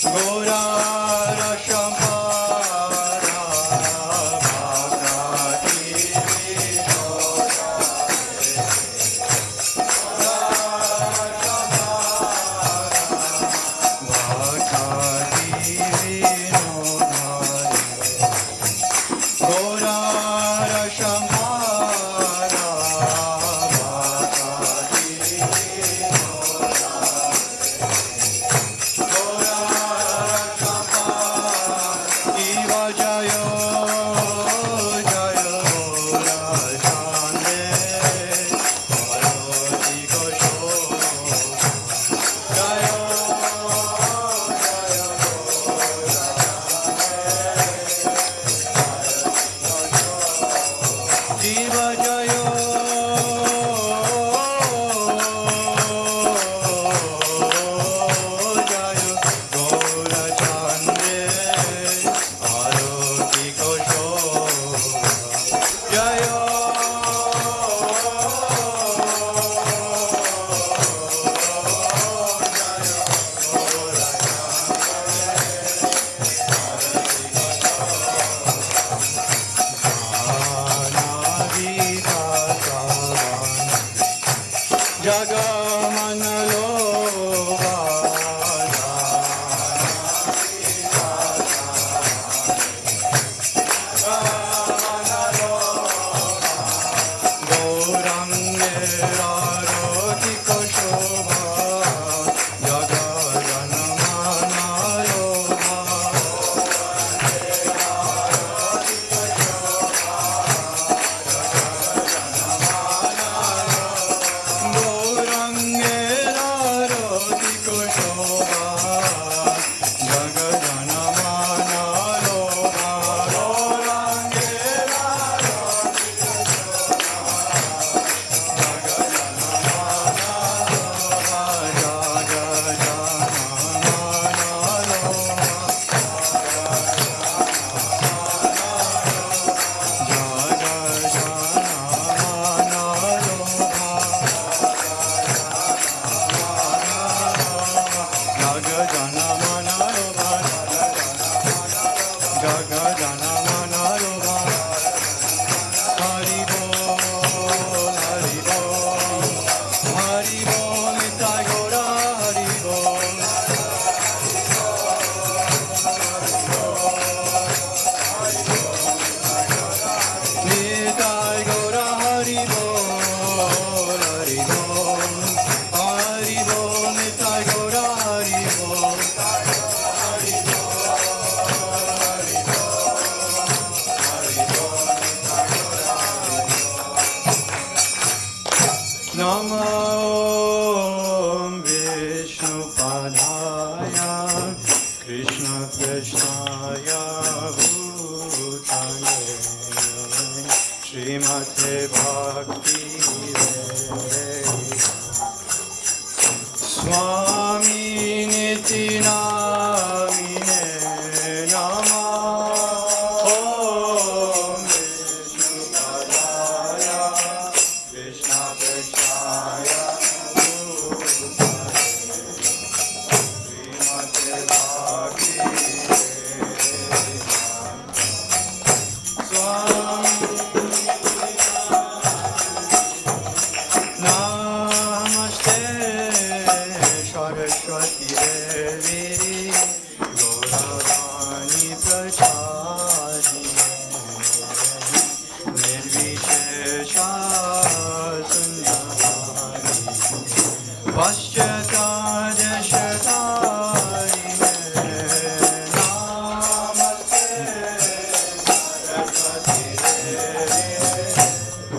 Gora Gagadana Manaroma Hari Bol, Hari Bol, Hari Bol, Nitai Gora Hari Bol. Nitai Gora Hari Bol, Hari Bol, Hari Bol, Nitai Gora Hari Bol. Namo Vishnu Padaya Krishna Krishnaya Bhutale Srimate Bhakti Swami Niti Namine Namah Om Vishnu Padaya Krishna Krishnaya Bhutale Srimate Bhakti Swami Namaste Saraswati Devi Gauravani Prachari Nirvishesha Sunyavani Paschata Deshatari Namaste Saraswati Devi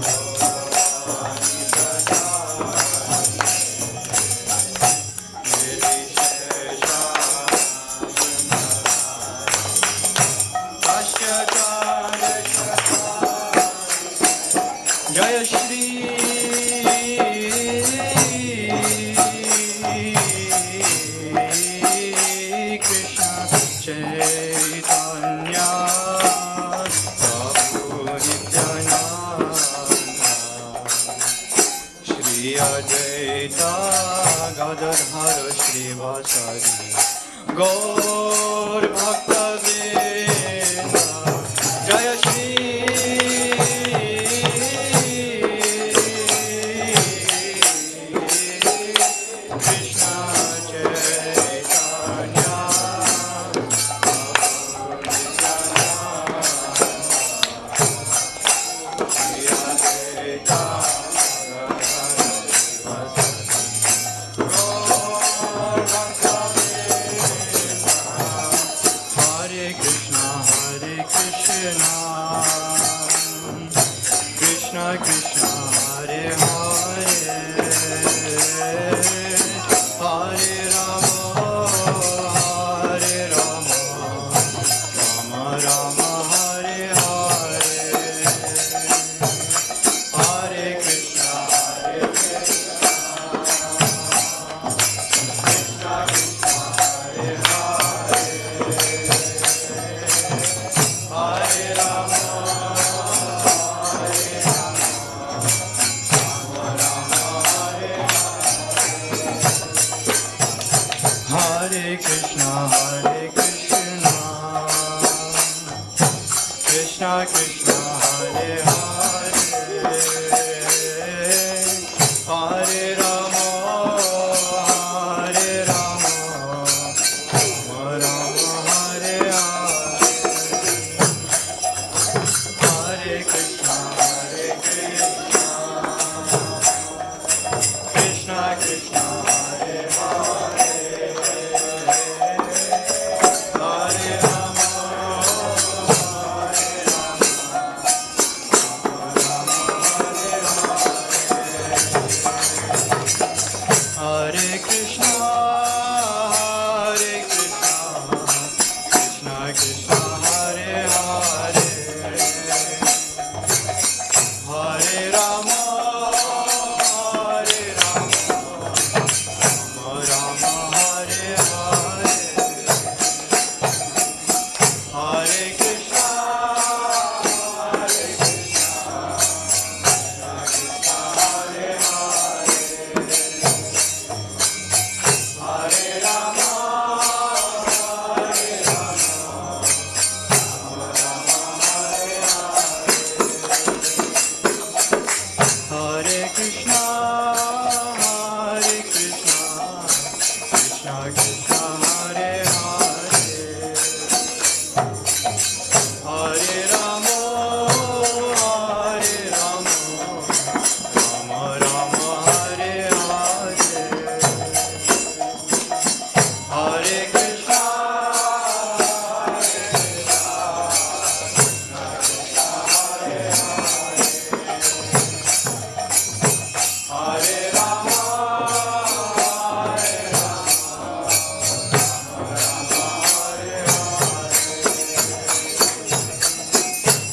Gauravani Prachari Nirvishesha Paschata Deshatari Jaya Shri Krishna Chaitanya Prabhu Nityananda Shri Advaita Gadadhara Srivasadi Gaur Bhaktavedanta Jaya Shri Krishna Chaitanya Shri Advaita Hare Krishna, Krishna Krishna, Hare Hare, Hare Rama, Hare Rama, Rama Rama, Hare Hare, Hare Krishna, Krishna Krishna, Hare Hare, Hare Rama.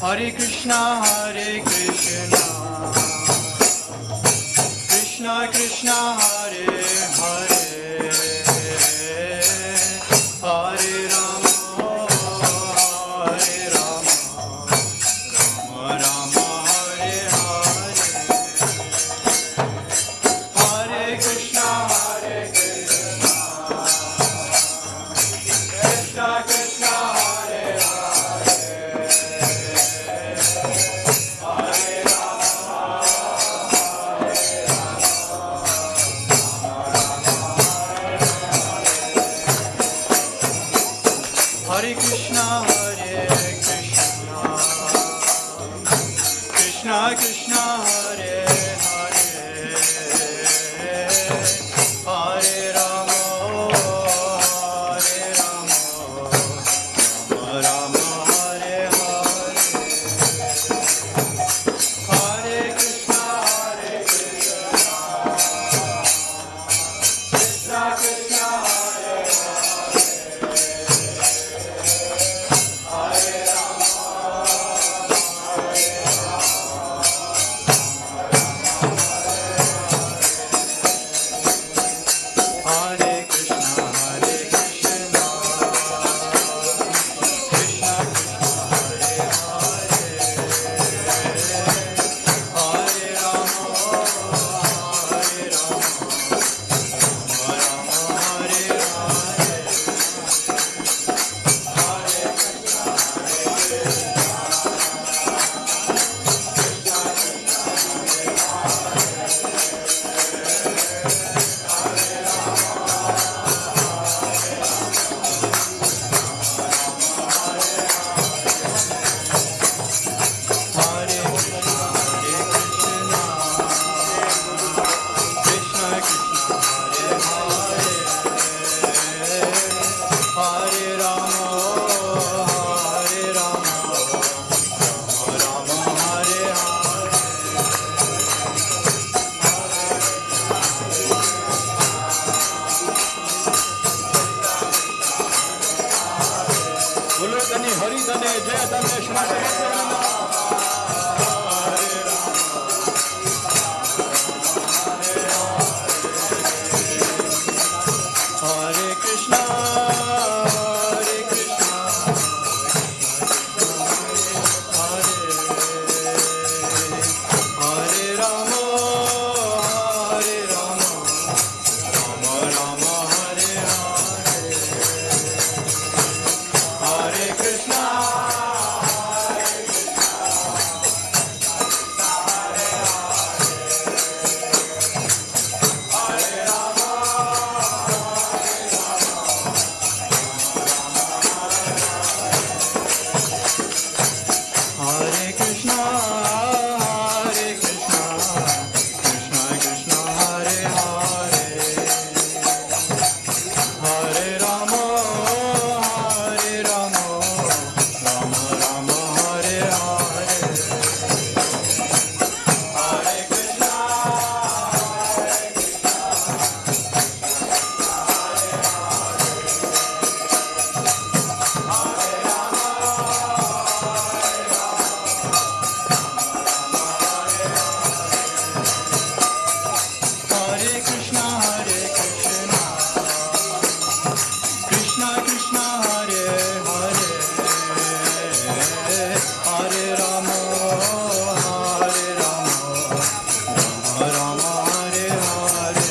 Hare Krishna, Krishna Krishna, Hare Hare, Hare Rama, Hare Rama, Rama Rama, Hare Hare, Hare Krishna, Krishna Krishna, Hare Hare Krishna, Krishna Krishna, Hare Hare, Hare Rama, Rama Rama, Hare Hare, Hare Krishna, Krishna Krishna, Hare Krishna, Krishna Hare Rama, Hare બોલો તને હરિ તને જય તને Shrimad Hare Krishna, Hare Rama, Rama Rama, Hare Hare, Hare Krishna, Hare Krishna, Krishna Krishna, Hare Hare, Hare Rama, Rama Rama, Hare Hare, Hare Krishna, Hare Krishna, Krishna Krishna, Hare Hare, Hare Rama, Rama Rama, Hare Hare,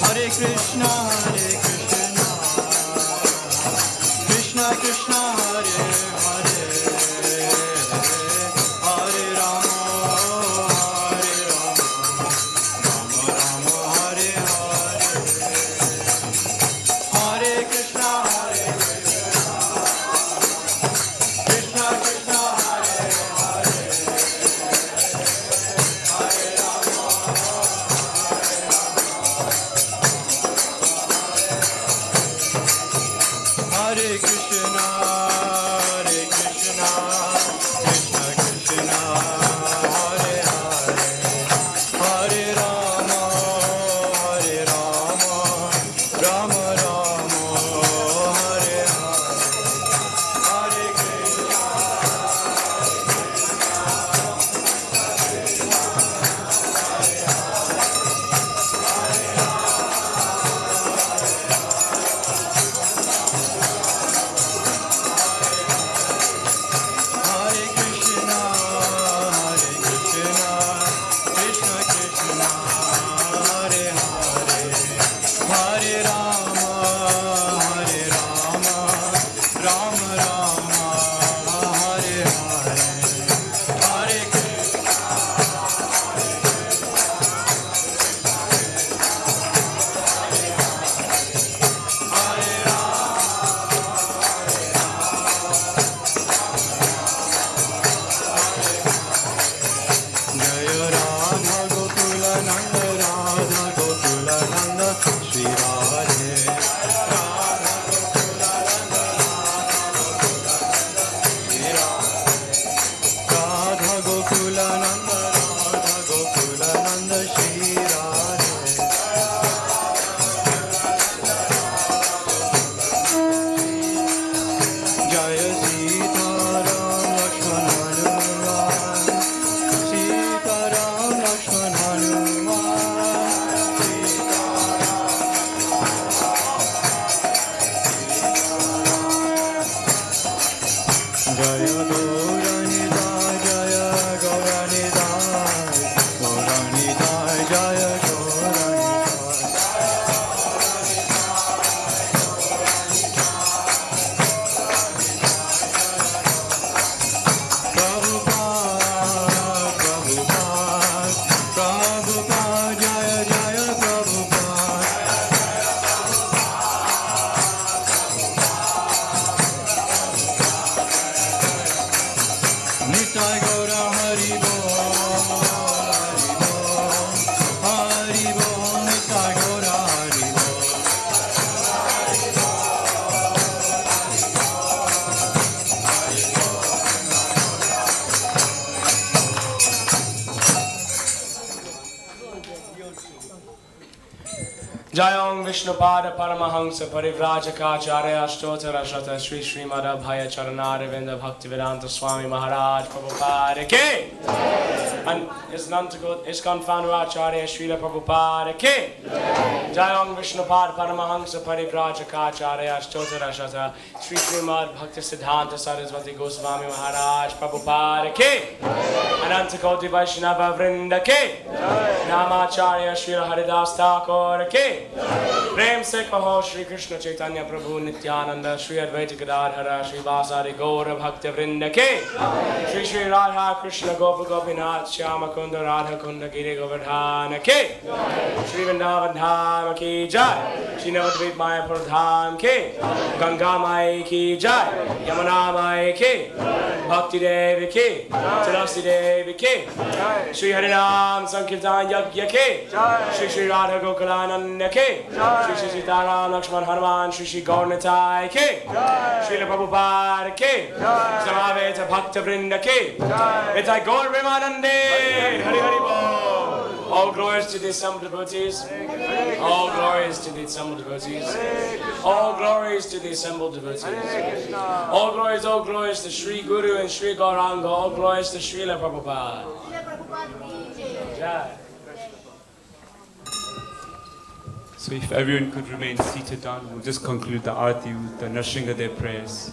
Hare Krishna, Hare Krishna, Krishna Krishna, Hare Hare, Hare Rama, Rama Rama, Hare Hare, Hare Krishna, Krishna Krishna, Hare Hare Krishna, Jayong Vishnupada Paramahamsa Parivrajakacarya Ashtotara Shata Sri Srimad Abhaya Charanaravinda Bhaktivedanta Swami Maharaj Prabhupada Ki! And his none to go, ISKCON founder Acharya Srila Prabhupada Ki! Jayong Vishnupada Paramahamsa Parivrajakacarya Ashtotara Shata Sri Srimad Bhaktisiddhanta Saraswati Goswami Maharaj Prabhupada Ki! Anantakoti Vaishnava Vrinda Ki! Namacharya Srila Haridas Thakur Ki! प्रेम से कहो श्री कृष्ण चैतन्य प्रभु नित्यानंद श्री अद्वैत गदाधर श्रीवासादि गौर भक्त वृंद के श्री श्री राधा कृष्ण गोप गोपीनाथ श्याम कुंद राधा कुंद गिरि गोवर्धन के श्री वृंदावन धाम की जय श्री नवद्वीप मायापुर धाम के गंगा माई की जय यमुना माई की भक्ति देवी की तुलसी देवी की श्री हरिनाम संकीर्तन यज्ञ के श्री श्री राधा गोकुलानंद के श्री श्री सीताराम लक्ष्मण हनुमान श्री श्री गौर निताय के श्रील प्रभुपाद के समावेत भक्त वृंद के निताय गौर प्रेमानंदे हरि हरि बोल. All glories to the assembled devotees. All glories to the assembled devotees. All glories to the assembled devotees. All glories to Sri Guru and Sri Gauranga. All glories to Srila Prabhupada. Jai. So if everyone could remain seated down, we'll just conclude the Aarti with the Narsinghadev prayers.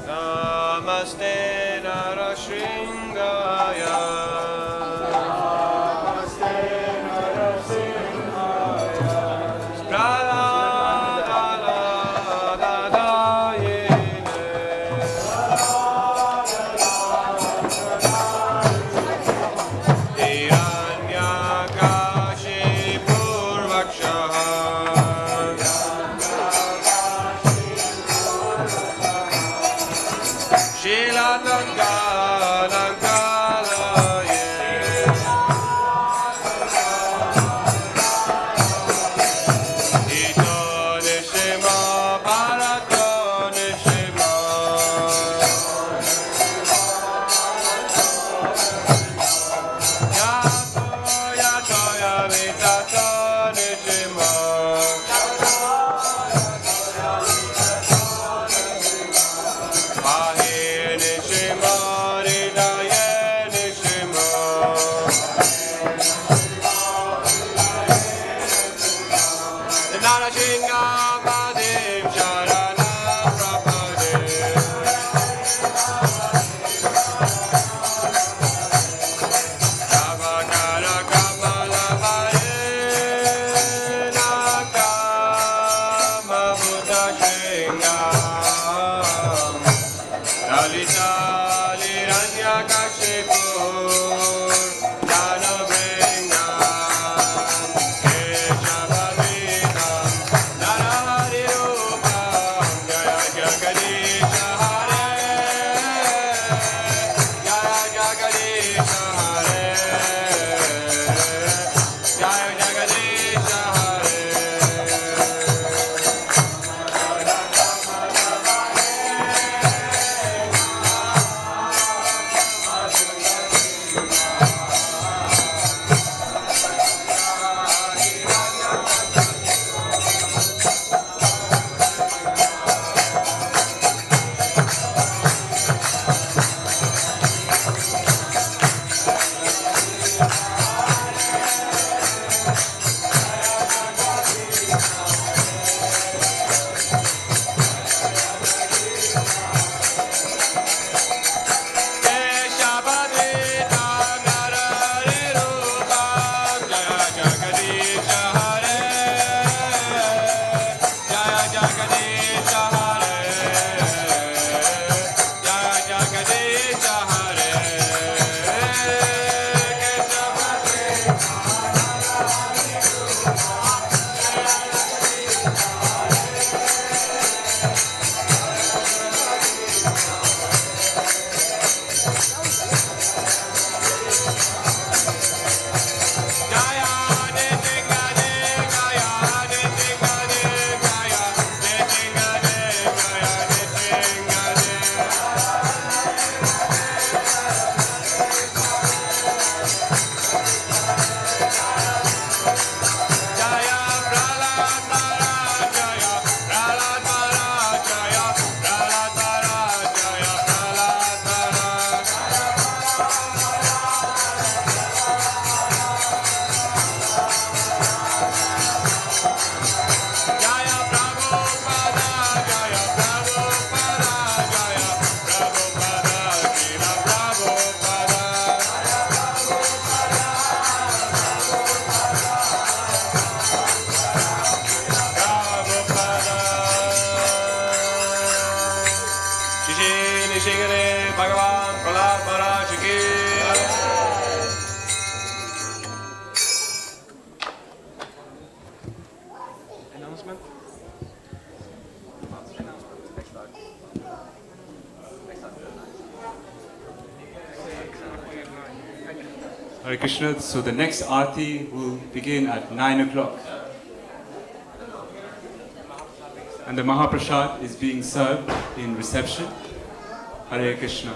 Namaste Narasingaya. Namaste Narasingaya. Shila Hare Krishna. So the next Aarti will begin at 9 o'clock. And the Mahaprasad is being served in reception. Hare Krishna.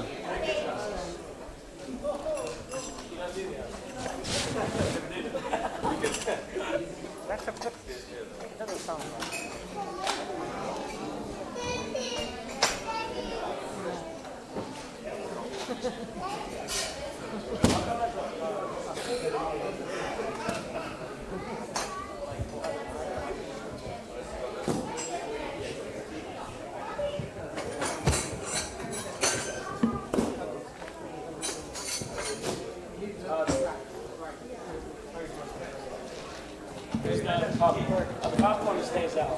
The popcorn stays out.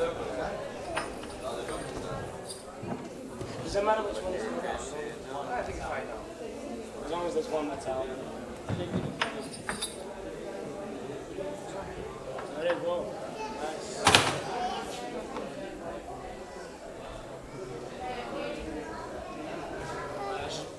Does it matter which one is the best? I think it's fine now. As long as there's one that's out. There you go. Nice.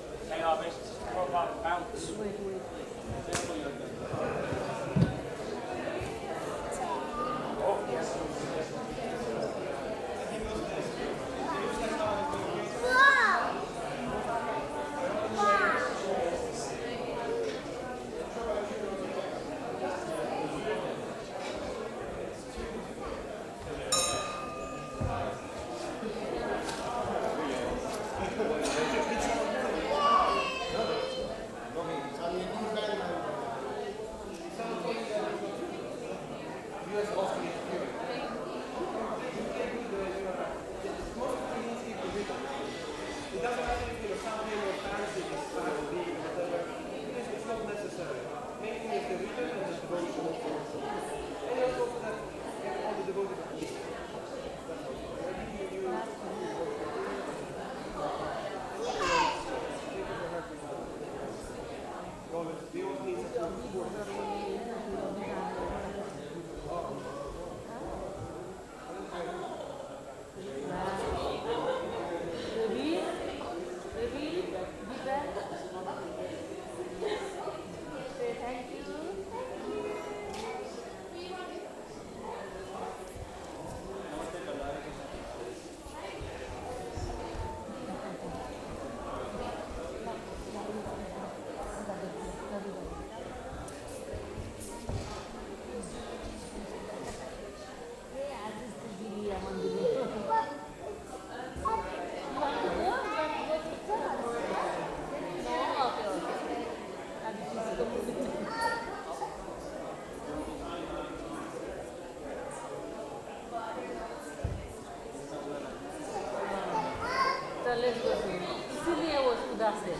let's go to इसीलिए वो उदास है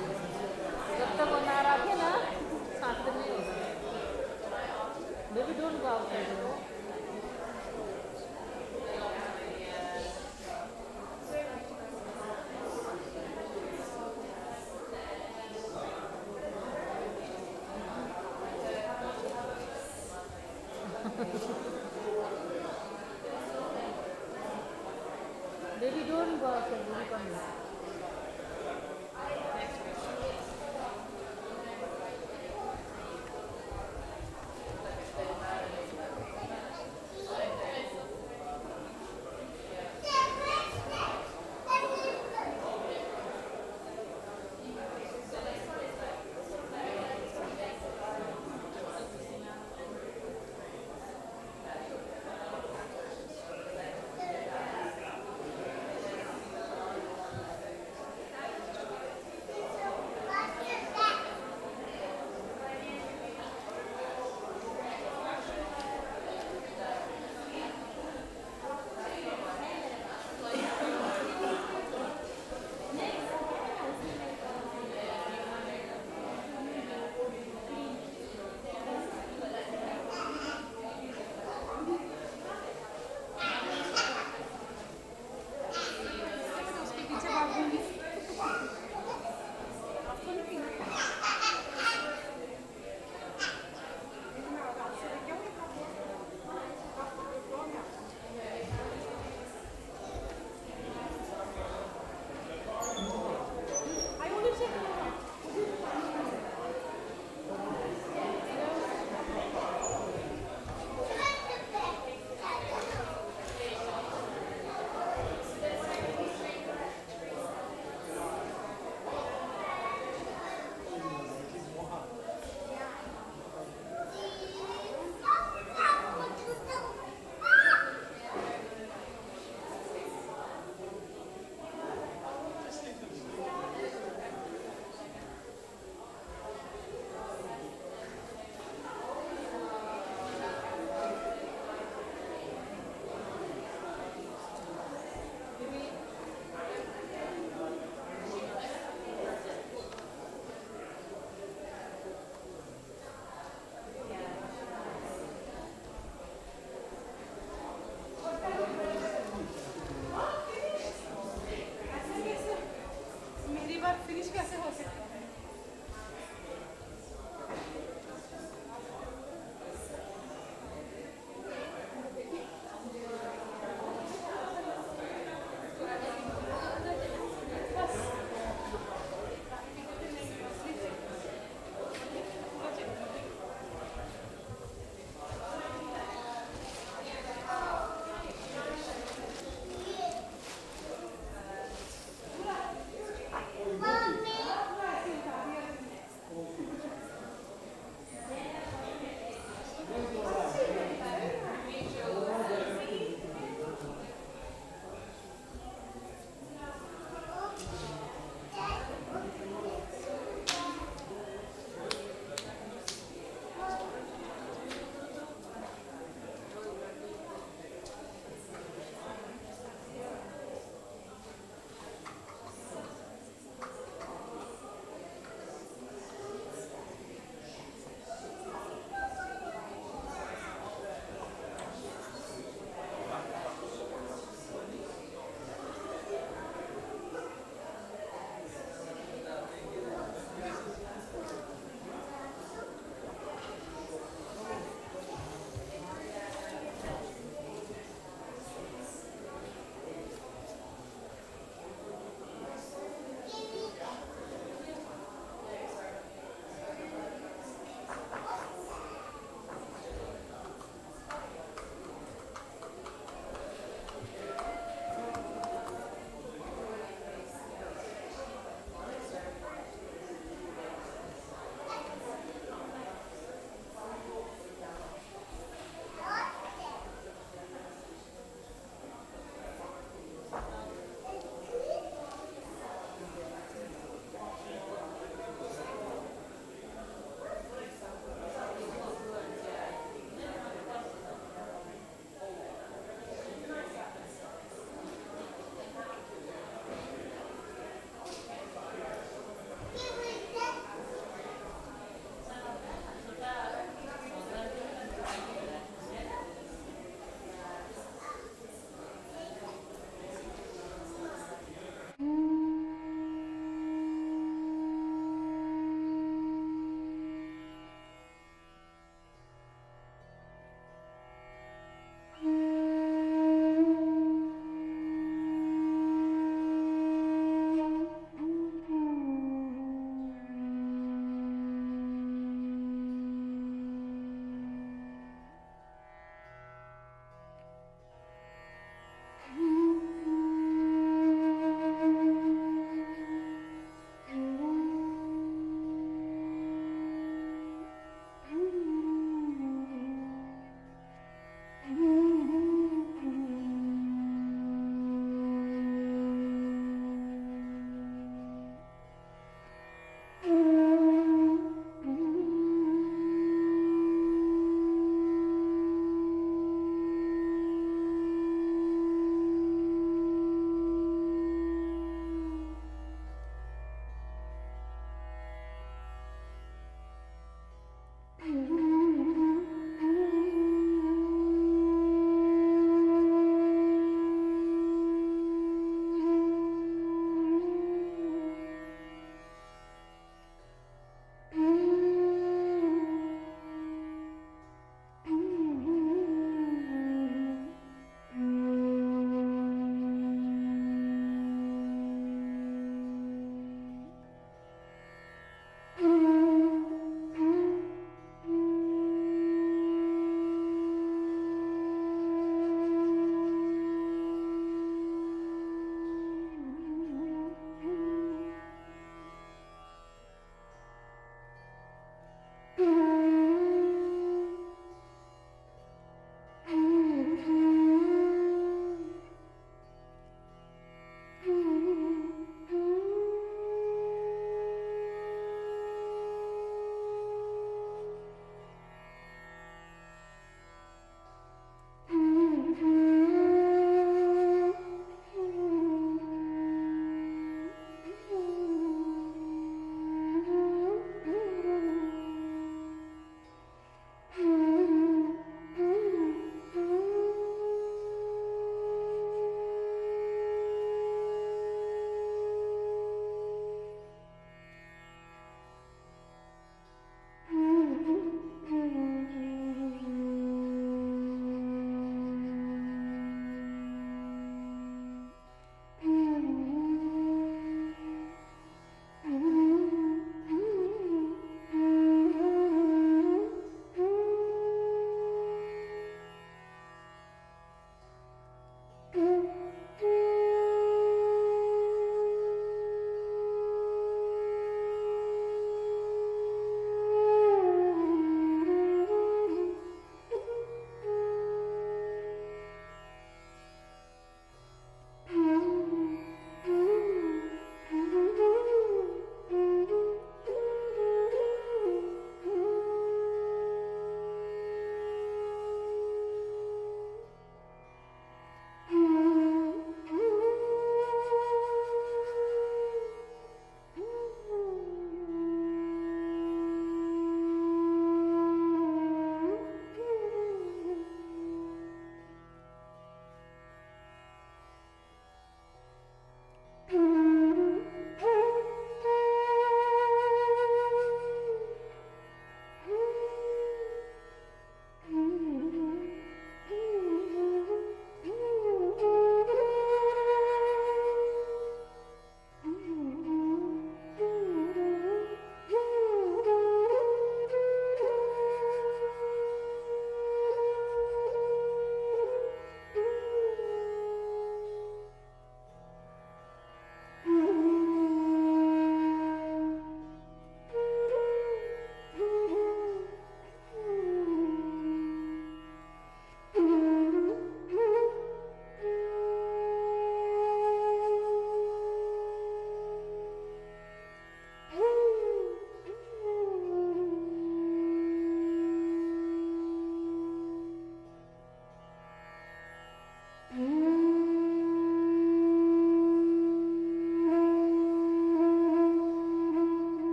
जब तक वो नाराज है ना शांत नहीं होगा बेबी डोंट गो आउट